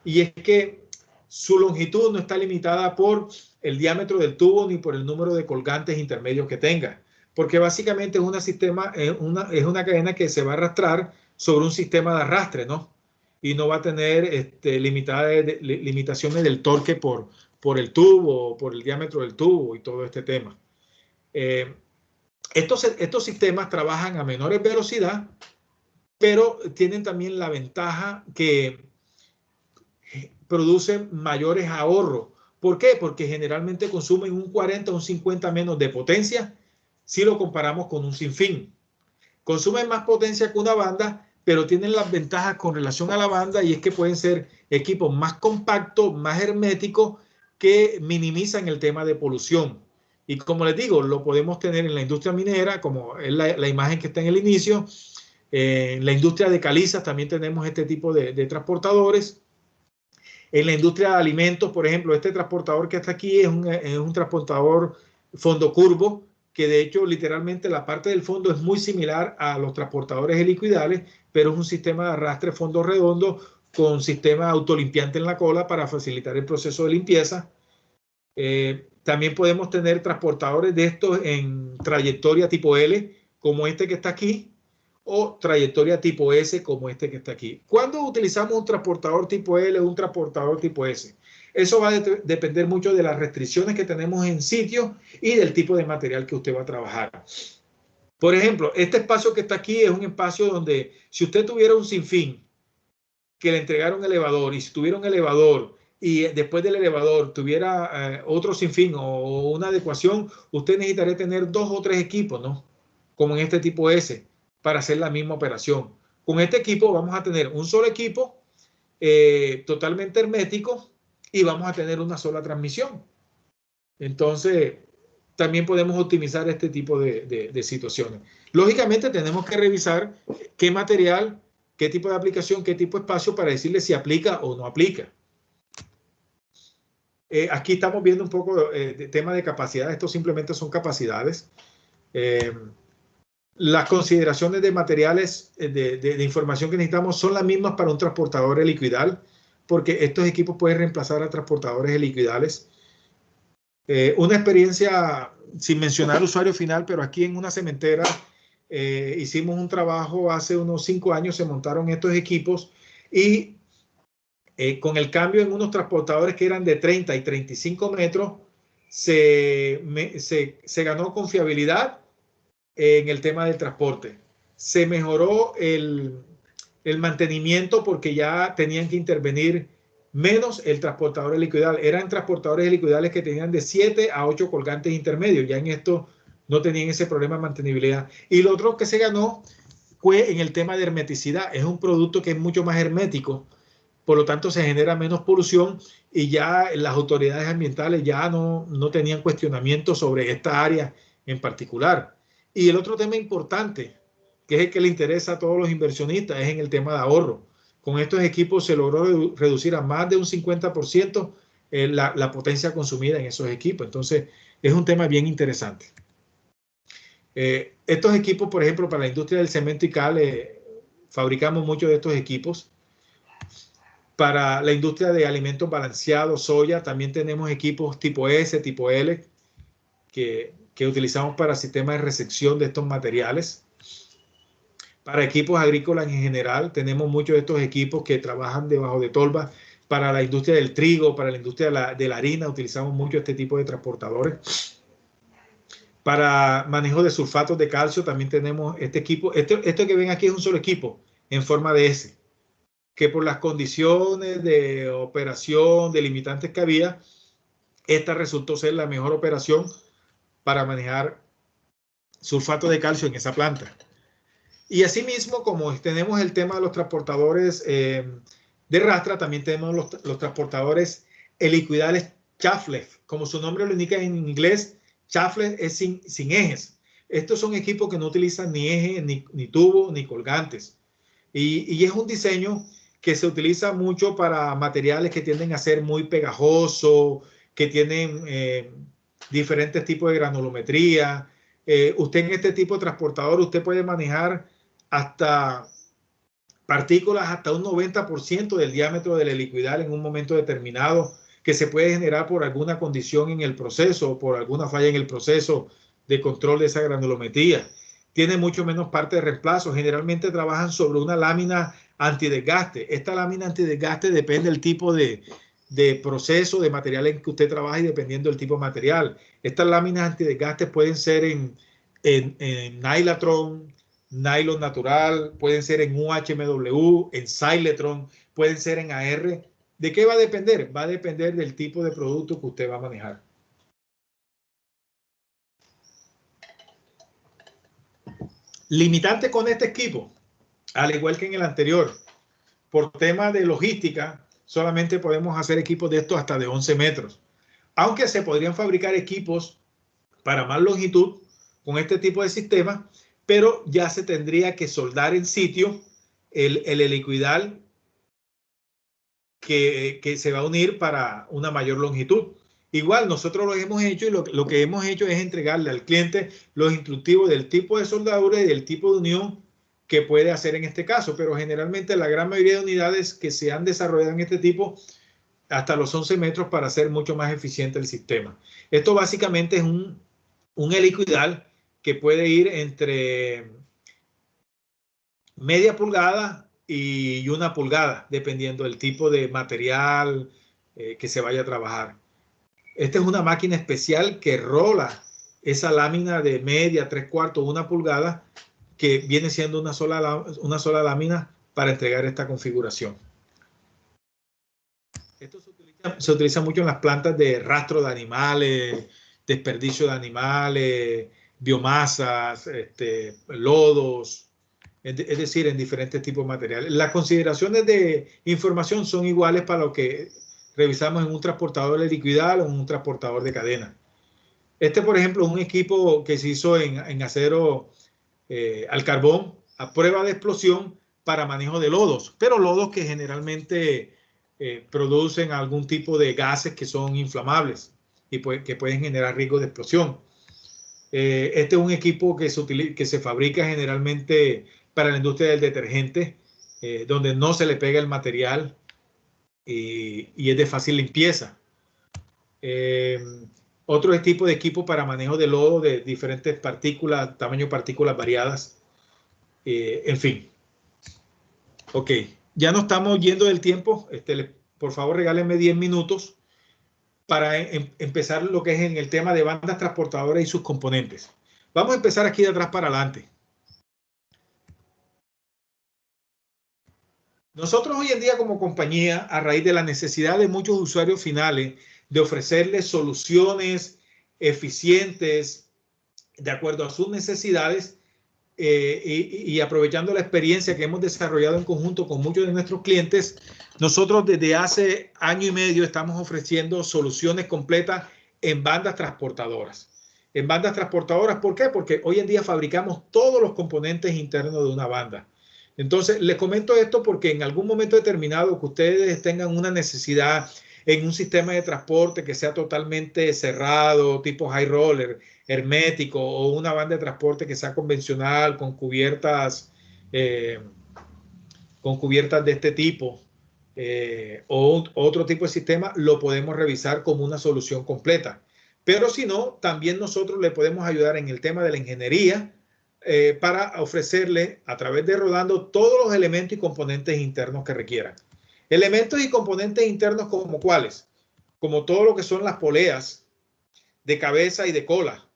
Y es que su longitud no está limitada por el diámetro del tubo ni por el número de colgantes intermedios que tenga. Porque básicamente es una cadena que se va a arrastrar sobre un sistema de arrastre, ¿no? Y no va a tener limitaciones del torque por el tubo, por el diámetro del tubo y todo este tema. Estos sistemas trabajan a menores velocidad, pero tienen también la ventaja que producen mayores ahorros. ¿Por qué? Porque generalmente consumen un 40 o un 50 menos de potencia si lo comparamos con un sinfín. Consumen más potencia que una banda, pero tienen las ventajas con relación a la banda, y es que pueden ser equipos más compactos, más herméticos, que minimizan el tema de polución. Y como les digo, lo podemos tener en la industria minera, como es la imagen que está en el inicio. En la industria de calizas también tenemos este tipo de transportadores. En la industria de alimentos, por ejemplo, este transportador que está aquí es un transportador fondo curvo, que de hecho literalmente la parte del fondo es muy similar a los transportadores helicoidales, pero es un sistema de arrastre fondo redondo con sistema autolimpiante en la cola para facilitar el proceso de limpieza. También podemos tener transportadores de estos en trayectoria tipo L, como este que está aquí, o trayectoria tipo S, como este que está aquí. ¿Cuándo utilizamos un transportador tipo L o un transportador tipo S? Eso va a depender mucho de las restricciones que tenemos en sitio y del tipo de material que usted va a trabajar. Por ejemplo, este espacio que está aquí es un espacio donde si usted tuviera un sinfín que le entregara un elevador, y si tuviera un elevador y después del elevador tuviera otro sinfín o una adecuación, usted necesitaría tener 2 o 3 equipos, ¿no? Como en este tipo S, para hacer la misma operación. Con este equipo vamos a tener un solo equipo totalmente hermético y vamos a tener una sola transmisión. Entonces, también podemos optimizar este tipo de situaciones. Lógicamente, tenemos que revisar qué material, qué tipo de aplicación, qué tipo de espacio para decirle si aplica o no aplica. Aquí estamos viendo un poco de tema de capacidad. Esto simplemente son capacidades. Las consideraciones de materiales de información que necesitamos son las mismas para un transportador helicoidal, porque estos equipos pueden reemplazar a transportadores helicoidales. Una experiencia, sin mencionar usuario final, pero aquí en una cementera hicimos un trabajo hace unos 5 años, se montaron estos equipos y con el cambio en unos transportadores que eran de 30 y 35 metros, se ganó confiabilidad en el tema del transporte. Se mejoró el mantenimiento porque ya tenían que intervenir menos el transportador helicoidal. Eran transportadores helicoidales que tenían de 7 a 8 colgantes intermedios. Ya en esto no tenían ese problema de mantenibilidad. Y lo otro que se ganó fue en el tema de hermeticidad. Es un producto que es mucho más hermético, por lo tanto se genera menos polución y ya las autoridades ambientales ya no tenían cuestionamiento sobre esta área en particular. Y el otro tema importante, que es el que le interesa a todos los inversionistas, es en el tema de ahorro. Con estos equipos se logró reducir a más de un 50% la potencia consumida en esos equipos. Entonces, es un tema bien interesante. Estos equipos, por ejemplo, para la industria del cemento y cal, fabricamos muchos de estos equipos. Para la industria de alimentos balanceados, soya, también tenemos equipos tipo S, tipo L, que utilizamos para sistemas de recepción de estos materiales. Para equipos agrícolas en general, tenemos muchos de estos equipos que trabajan debajo de tolva. Para la industria del trigo, para la industria de la harina, utilizamos mucho este tipo de transportadores. Para manejo de sulfatos de calcio, también tenemos este equipo. Esto que ven aquí es un solo equipo en forma de S, que por las condiciones de operación, de limitantes que había, esta resultó ser la mejor operación para manejar sulfato de calcio en esa planta. Y asimismo, como tenemos el tema de los transportadores de rastra, también tenemos los transportadores helicoidales Chaflex. Como su nombre lo indica en inglés, Chaflex es sin ejes. Estos son equipos que no utilizan ni eje, ni tubo, ni colgantes. Y es un diseño que se utiliza mucho para materiales que tienden a ser muy pegajosos, que tienen diferentes tipos de granulometría. Usted en este tipo de transportador, usted puede manejar hasta partículas hasta un 90% del diámetro del helicoidal en un momento determinado, que se puede generar por alguna condición en el proceso o por alguna falla en el proceso de control de esa granulometría. Tiene mucho menos parte de reemplazo. Generalmente trabajan sobre una lámina antidesgaste. Esta lámina antidesgaste depende del tipo de proceso, de material en que usted trabaja y dependiendo del tipo de material. Estas láminas antidesgaste pueden ser en Nylatron, nylon natural, pueden ser en UHMW, en Cyclotron, pueden ser en AR. ¿De qué va a depender? Va a depender del tipo de producto que usted va a manejar. Limitante con este equipo, al igual que en el anterior, por tema de logística, solamente podemos hacer equipos de estos hasta de 11 metros. Aunque se podrían fabricar equipos para más longitud con este tipo de sistema, pero ya se tendría que soldar en sitio el helicoidal que se va a unir para una mayor longitud. Igual nosotros lo hemos hecho y lo que hemos hecho es entregarle al cliente los instructivos del tipo de soldadura y del tipo de unión que puede hacer en este caso, pero generalmente la gran mayoría de unidades que se han desarrollado en este tipo hasta los 11 metros para hacer mucho más eficiente el sistema. Esto básicamente es un helicoidal que puede ir entre media pulgada y 1 pulgada, dependiendo del tipo de material, que se vaya a trabajar. Esta es una máquina especial que rola esa lámina de media, 3/4, 1 pulgada, que viene siendo una sola lámina para entregar esta configuración. Esto se utiliza mucho en las plantas de rastro de animales, desperdicio de animales, biomasas, lodos, es decir, en diferentes tipos de materiales. Las consideraciones de información son iguales para lo que revisamos en un transportador de liquidal o en un transportador de cadena. Por ejemplo, es un equipo que se hizo en acero al carbón a prueba de explosión para manejo de lodos, pero lodos que generalmente producen algún tipo de gases que son inflamables y que pueden generar riesgo de explosión. Este es un equipo que se fabrica generalmente para la industria del detergente, donde no se le pega el material y es de fácil limpieza. Otro tipo de equipo para manejo de lodo de diferentes partículas, tamaño de partículas variadas. En fin. Ok, ya no estamos yendo del tiempo. Por favor, regálenme 10 minutos para empezar lo que es en el tema de bandas transportadoras y sus componentes. Vamos a empezar aquí de atrás para adelante. Nosotros hoy en día como compañía, a raíz de la necesidad de muchos usuarios finales de ofrecerles soluciones eficientes de acuerdo a sus necesidades y aprovechando la experiencia que hemos desarrollado en conjunto con muchos de nuestros clientes, nosotros desde hace año y medio estamos ofreciendo soluciones completas en bandas transportadoras. En bandas transportadoras, ¿por qué? Porque hoy en día fabricamos todos los componentes internos de una banda. Entonces, les comento esto porque en algún momento determinado que ustedes tengan una necesidad en un sistema de transporte que sea totalmente cerrado, tipo high roller, hermético, o una banda de transporte que sea convencional, con cubiertas de este tipo, o otro tipo de sistema, lo podemos revisar como una solución completa. Pero si no, también nosotros le podemos ayudar en el tema de la ingeniería, para ofrecerle a través de Rodando todos los elementos y componentes internos que requieran. Elementos y componentes internos como cuáles, como todo lo que son las poleas de cabeza y de cola.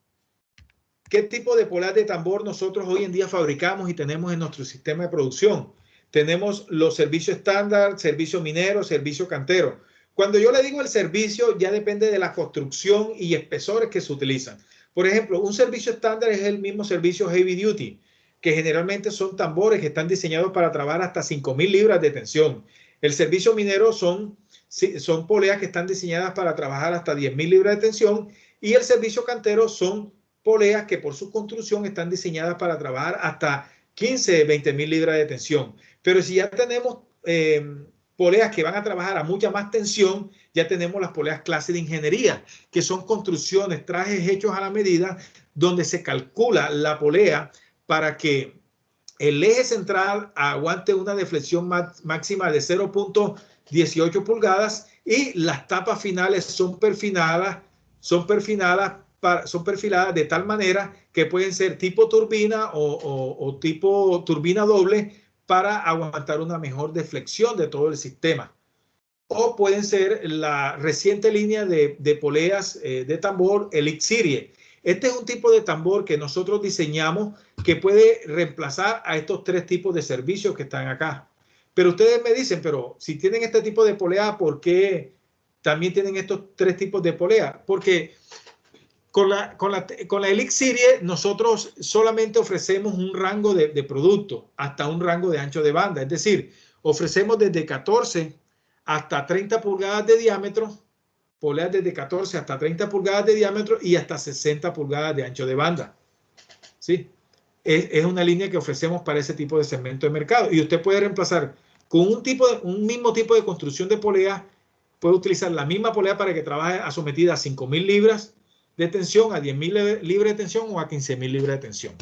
¿Qué tipo de poleas de tambor nosotros hoy en día fabricamos y tenemos en nuestro sistema de producción? Tenemos los servicios estándar, servicio minero, servicio cantero. Cuando yo le digo el servicio, ya depende de la construcción y espesores que se utilizan. Por ejemplo, un servicio estándar es el mismo servicio heavy duty, que generalmente son tambores que están diseñados para trabajar hasta 5.000 libras de tensión. El servicio minero son poleas que están diseñadas para trabajar hasta 10.000 libras de tensión, y el servicio cantero son poleas que por su construcción están diseñadas para trabajar hasta 15, 20.000 libras de tensión. Pero si ya tenemos poleas que van a trabajar a mucha más tensión, ya tenemos las poleas clase de ingeniería, que son construcciones, trajes hechos a la medida, donde se calcula la polea para que el eje central aguante una deflexión máxima de 0.18 pulgadas y las tapas finales son perfiladas de tal manera que pueden ser tipo turbina o tipo turbina doble para aguantar una mejor deflexión de todo el sistema. O pueden ser la reciente línea de poleas de tambor Elite Series. Este es un tipo de tambor que nosotros diseñamos que puede reemplazar a estos 3 tipos de servicios que están acá. Pero ustedes me dicen, pero si tienen este tipo de polea, ¿por qué también tienen estos 3 tipos de polea? Porque con la Elite Series nosotros solamente ofrecemos un rango de producto hasta un rango de ancho de banda. Es decir, ofrecemos desde 14 hasta 30 pulgadas de diámetro, poleas desde 14 hasta 30 pulgadas de diámetro y hasta 60 pulgadas de ancho de banda. ¿Sí? Es una línea que ofrecemos para ese tipo de segmento de mercado. Y usted puede reemplazar con un mismo tipo de construcción de polea, puede utilizar la misma polea para que trabaje a sometida a 5.000 libras de tensión, a 10.000 libras de tensión o a 15.000 libras de tensión.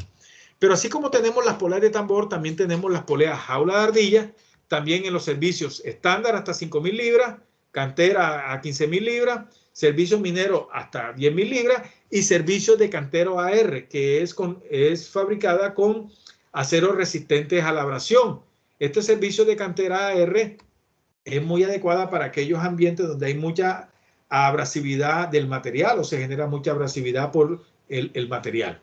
Pero así como tenemos las poleas de tambor, también tenemos las poleas jaula de ardilla, también en los servicios estándar hasta 5.000 libras, cantera a 15.000 libras, servicios mineros hasta 10.000 libras y servicios de cantero AR, que es fabricada con aceros resistentes a la abrasión. Este servicio de cantera AR es muy adecuada para aquellos ambientes donde hay mucha abrasividad del material o se genera mucha abrasividad por el material.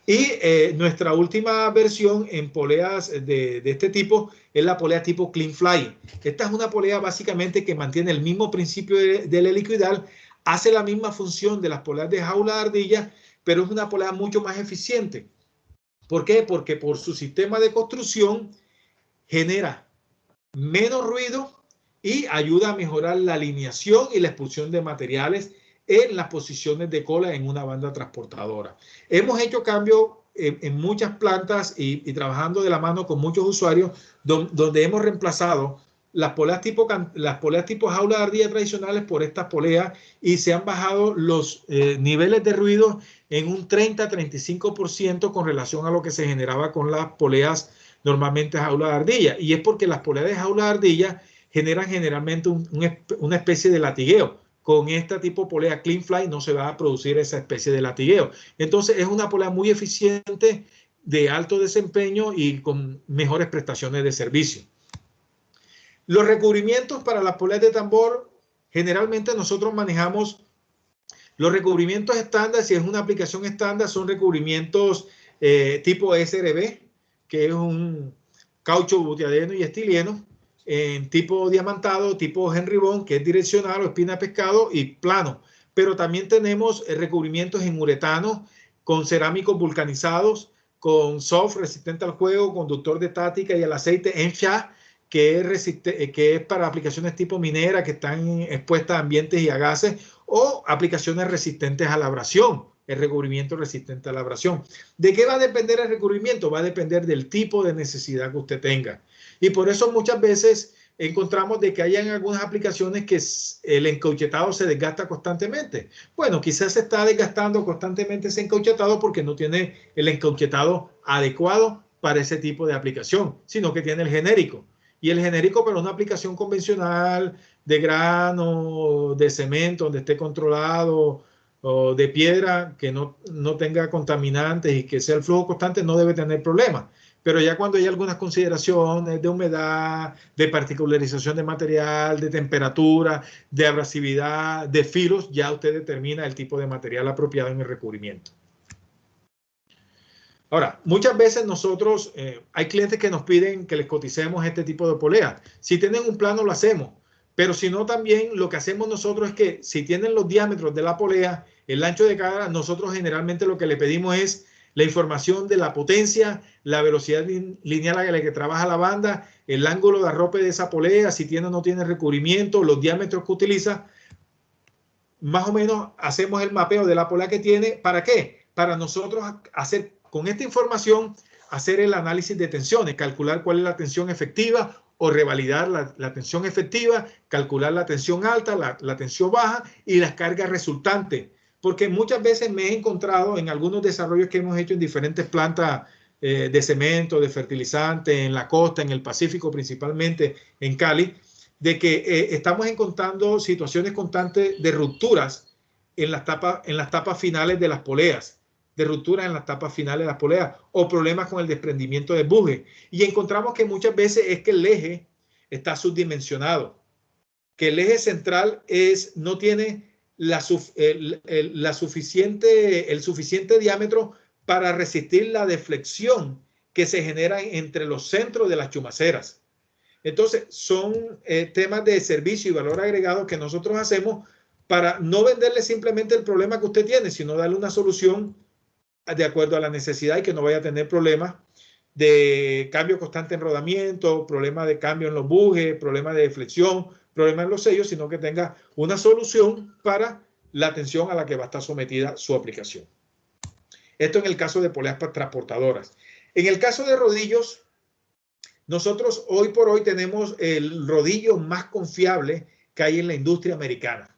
Y nuestra última versión en poleas de este tipo es la polea tipo Clean Fly. Esta es una polea básicamente que mantiene el mismo principio del helicoidal, hace la misma función de las poleas de jaula de ardilla, pero es una polea mucho más eficiente. ¿Por qué? Porque por su sistema de construcción genera menos ruido y ayuda a mejorar la alineación y la expulsión de materiales en las posiciones de cola en una banda transportadora. Hemos hecho cambios en muchas plantas y trabajando de la mano con muchos usuarios donde hemos reemplazado las poleas tipo jaula de ardilla tradicionales por estas poleas y se han bajado los niveles de ruido en un 30-35% con relación a lo que se generaba con las poleas normalmente jaula de ardilla. Y es porque las poleas de jaula de ardilla generan generalmente una especie de latigueo. Con esta tipo polea Clean Fly no se va a producir esa especie de latigueo. Entonces es una polea muy eficiente, de alto desempeño y con mejores prestaciones de servicio. Los recubrimientos para las poleas de tambor, generalmente nosotros manejamos los recubrimientos estándar. Si es una aplicación estándar, son recubrimientos tipo SRB, que es un caucho butiadeno y estileno, en tipo diamantado, tipo Henry Bond, que es direccional o espina de pescado y plano. Pero también tenemos recubrimientos en uretano, con cerámicos vulcanizados, con soft, resistente al fuego, conductor de estática y al aceite ENFIA, que es para aplicaciones tipo minera que están expuestas a ambientes y a gases, o aplicaciones resistentes a la abrasión, el recubrimiento resistente a la abrasión. ¿De qué va a depender el recubrimiento? Va a depender del tipo de necesidad que usted tenga. Y por eso muchas veces encontramos de que hay en algunas aplicaciones que el encauchetado se desgasta constantemente. Bueno, quizás se está desgastando constantemente ese encauchetado porque no tiene el encauchetado adecuado para ese tipo de aplicación, sino que tiene el genérico. Y el genérico para una aplicación convencional de grano, de cemento, donde esté controlado, o de piedra, que no tenga contaminantes y que sea el flujo constante, no debe tener problemas. Pero ya cuando hay algunas consideraciones de humedad, de particularización de material, de temperatura, de abrasividad, de filos, ya usted determina el tipo de material apropiado en el recubrimiento. Ahora, muchas veces nosotros, hay clientes que nos piden que les coticemos este tipo de polea. Si tienen un plano, lo hacemos. Pero si no, también lo que hacemos nosotros es que si tienen los diámetros de la polea, el ancho de cada, nosotros generalmente lo que le pedimos es la información de la potencia, la velocidad lineal a la que trabaja la banda, el ángulo de arrope de esa polea, si tiene o no tiene recubrimiento, los diámetros que utiliza. Más o menos hacemos el mapeo de la polea que tiene. ¿Para qué? Para nosotros hacer, con esta información, hacer el análisis de tensiones, calcular cuál es la tensión efectiva o revalidar la tensión efectiva, calcular la tensión alta, la tensión baja y las cargas resultantes. Porque muchas veces me he encontrado en algunos desarrollos que hemos hecho en diferentes plantas de cemento, de fertilizante, en la costa, en el Pacífico, principalmente en Cali, de que estamos encontrando situaciones constantes de rupturas en las tapas finales de las poleas, de rupturas en las tapas finales de las poleas, o problemas con el desprendimiento de buje. Y encontramos que muchas veces es que el eje está subdimensionado, que el eje central no tiene el suficiente diámetro para resistir la deflexión que se genera entre los centros de las chumaceras. Entonces, son temas de servicio y valor agregado que nosotros hacemos para no venderle simplemente el problema que usted tiene, sino darle una solución de acuerdo a la necesidad y que no vaya a tener problemas de cambio constante en rodamiento, problemas de cambio en los bujes, problemas de deflexión, problemas en los sellos, sino que tenga una solución para la tensión a la que va a estar sometida su aplicación. Esto en el caso de poleas transportadoras. En el caso de rodillos, nosotros hoy por hoy tenemos el rodillo más confiable que hay en la industria americana.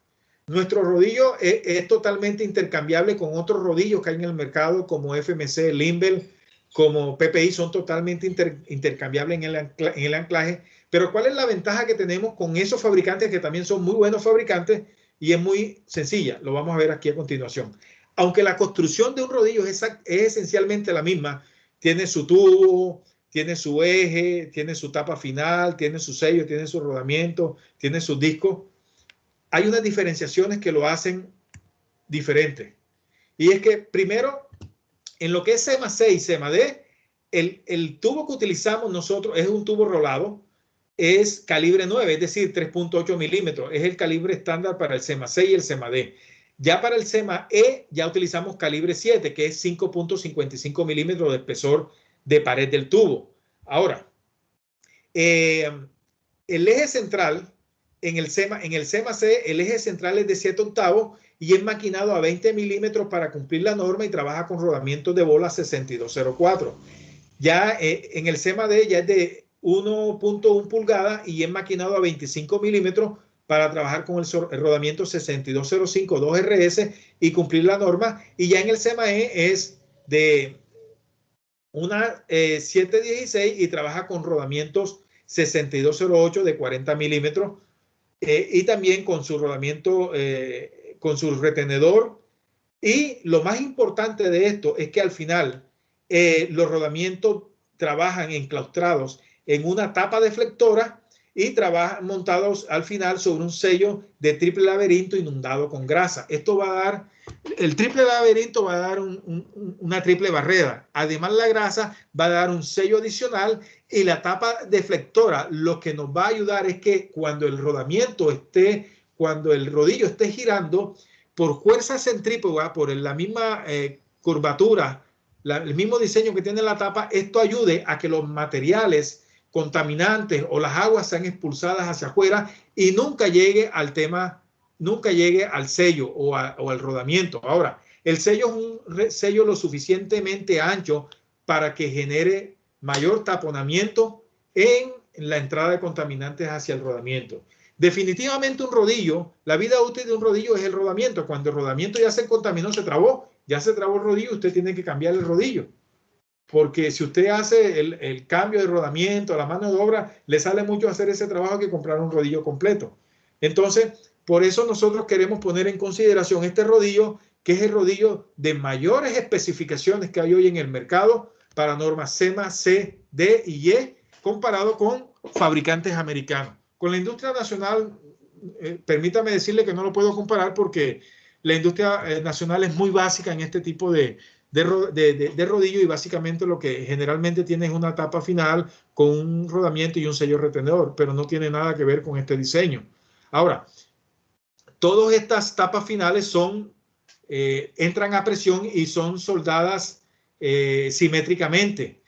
Nuestro rodillo es totalmente intercambiable con otros rodillos que hay en el mercado como FMC, Limbel, como PPI, son totalmente intercambiables en el anclaje. Pero ¿cuál es la ventaja que tenemos con esos fabricantes que también son muy buenos fabricantes? Y es muy sencilla, lo vamos a ver aquí a continuación. Aunque la construcción de un rodillo es esencialmente la misma, tiene su tubo, tiene su eje, tiene su tapa final, tiene su sello, tiene su rodamiento, tiene sus discos. Hay unas diferenciaciones que lo hacen diferente. Y es que primero, en lo que es SEMA C y SEMA D, el tubo que utilizamos nosotros es un tubo rolado, es calibre 9, es decir, 3.8 milímetros. Es el calibre estándar para el SEMA C y el SEMA D. Ya para el SEMA E ya utilizamos calibre 7, que es 5.55 milímetros de espesor de pared del tubo. Ahora, el eje central en el SEMA C, el eje central es de 7 octavos y es maquinado a 20 milímetros para cumplir la norma y trabaja con rodamientos de bola 6204. Ya en el SEMA D ya es de 1.1 pulgadas y es maquinado a 25 milímetros para trabajar con el rodamiento 6205 2RS y cumplir la norma. Y ya en el SEMA E es de una 716 y trabaja con rodamientos 6208 de 40 milímetros y también con su rodamiento, con su retenedor. Y lo más importante de esto es que al final los rodamientos trabajan enclaustrados en una tapa deflectora y trabajan montados al final sobre un sello de triple laberinto inundado con grasa. Esto va a dar, el triple laberinto va a dar una triple barrera. Además, la grasa va a dar un sello adicional y la tapa deflectora lo que nos va a ayudar es que cuando el rodamiento esté, cuando el rodillo esté girando, por fuerza centrífuga, por la misma curvatura, el mismo diseño que tiene la tapa, esto ayude a que los materiales contaminantes o las aguas sean expulsadas hacia afuera y nunca llegue al tema, nunca llegue al sello o al rodamiento. Ahora, el sello es un sello lo suficientemente ancho para que genere mayor taponamiento en la entrada de contaminantes hacia el rodamiento. Definitivamente un rodillo, la vida útil de un rodillo es el rodamiento. Cuando el rodamiento ya se contaminó, ya se trabó el rodillo, usted tiene que cambiar el rodillo. Porque si usted hace el cambio de rodamiento, la mano de obra, le sale mucho hacer ese trabajo que comprar un rodillo completo. Entonces, por eso nosotros queremos poner en consideración este rodillo, que es el rodillo de mayores especificaciones que hay hoy en el mercado para normas SEMA, C, D y E, comparado con fabricantes americanos. Con la industria nacional, permítame decirle que no lo puedo comparar porque la industria nacional es muy básica en este tipo de rodillo y básicamente lo que generalmente tiene es una tapa final con un rodamiento y un sello retenedor, pero no tiene nada que ver con este diseño. Ahora, todas estas tapas finales entran a presión y son soldadas simétricamente.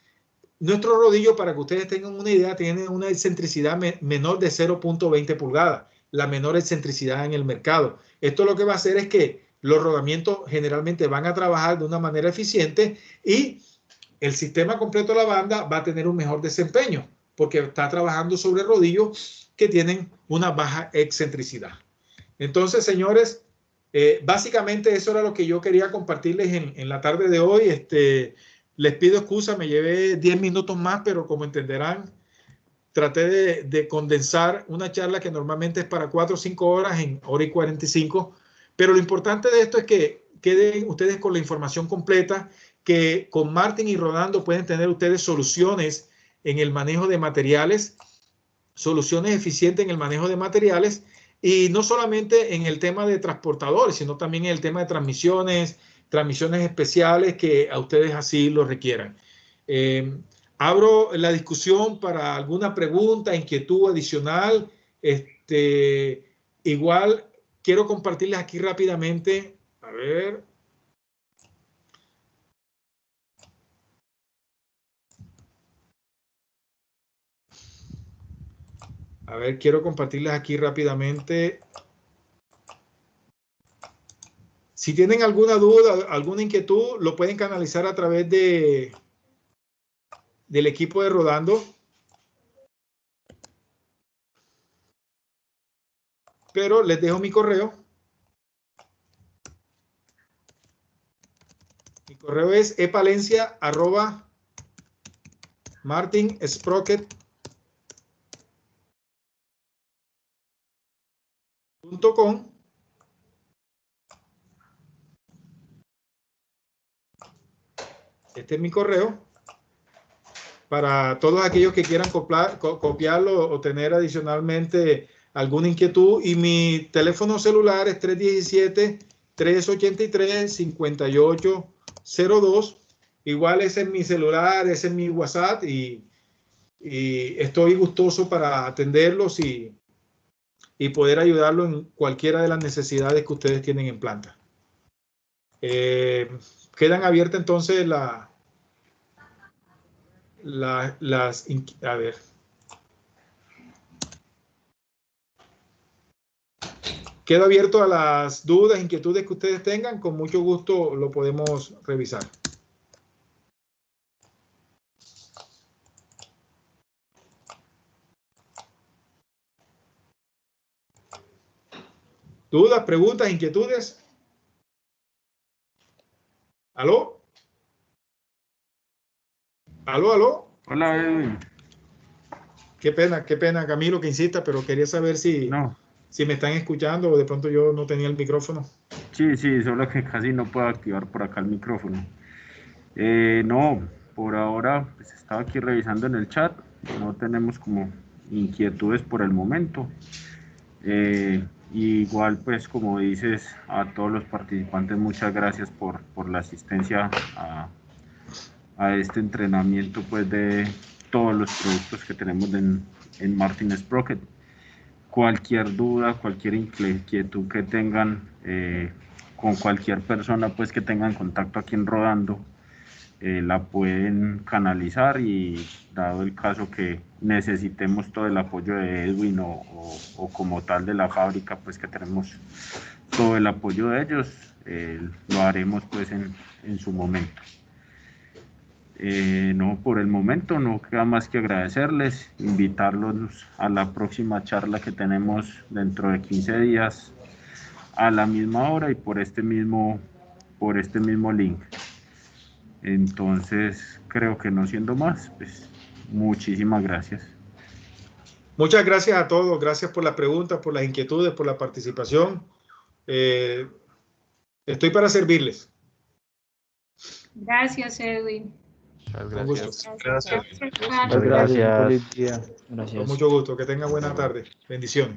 Nuestro rodillo, para que ustedes tengan una idea, tiene una excentricidad menor de 0.20 pulgadas, la menor excentricidad en el mercado. Esto lo que va a hacer es que los rodamientos generalmente van a trabajar de una manera eficiente y el sistema completo de la banda va a tener un mejor desempeño porque está trabajando sobre rodillos que tienen una baja excentricidad. Entonces, señores, básicamente eso era lo que yo quería compartirles en la tarde de hoy. Les pido excusa, me llevé 10 minutos más, pero como entenderán, traté de condensar una charla que normalmente es para 4 o 5 horas en hora y 45. Pero lo importante de esto es que queden ustedes con la información completa, que con Martin y Rodando pueden tener ustedes soluciones en el manejo de materiales, soluciones eficientes en el manejo de materiales y no solamente en el tema de transportadores, sino también en el tema de transmisiones especiales que a ustedes así lo requieran. Abro la discusión para alguna pregunta, inquietud adicional. Igual quiero compartirles aquí rápidamente. A ver. Quiero compartirles aquí rápidamente. Si tienen alguna duda, alguna inquietud, lo pueden canalizar a través del equipo de Rodando. Pero les dejo mi correo. Mi correo es epalencia@martinsprocket.com. Este es mi correo. para todos aquellos que quieran copiarlo o tener adicionalmente alguna inquietud. Y mi teléfono celular es 317-383-5802. Igual ese es mi celular, ese es mi WhatsApp y estoy gustoso para atenderlos y poder ayudarlos en cualquiera de las necesidades que ustedes tienen en planta. Quedan abiertas entonces a ver. Quedo abierto a las dudas, inquietudes que ustedes tengan. Con mucho gusto lo podemos revisar. ¿Dudas, preguntas, inquietudes? ¿Aló? ¿Aló, aló? Hola, Edwin. Qué pena, Camilo, que insista, pero quería saber si me están escuchando o de pronto yo no tenía el micrófono. Sí, solo que casi no puedo activar por acá el micrófono. No, por ahora pues estaba aquí revisando en el chat, no tenemos como inquietudes por el momento. Igual pues como dices, a todos los participantes muchas gracias por la asistencia a este entrenamiento pues de todos los productos que tenemos en Martin Sprocket. Cualquier duda, cualquier inquietud que tengan con cualquier persona pues que tengan contacto aquí en Rodando, la pueden canalizar, y dado el caso que necesitemos todo el apoyo de Edwin o como tal de la fábrica, pues que tenemos todo el apoyo de ellos, lo haremos pues en su momento. No, por el momento no queda más que agradecerles, invitarlos a la próxima charla que tenemos dentro de 15 días a la misma hora y por este mismo link. Entonces, creo que no siendo más, pues muchísimas gracias. Muchas gracias a todos, gracias por las preguntas, por las inquietudes, por la participación. Estoy para servirles. Gracias, Edwin. Muchas gracias. Gracias. Con mucho gusto, que tengan buena tarde. Bendiciones.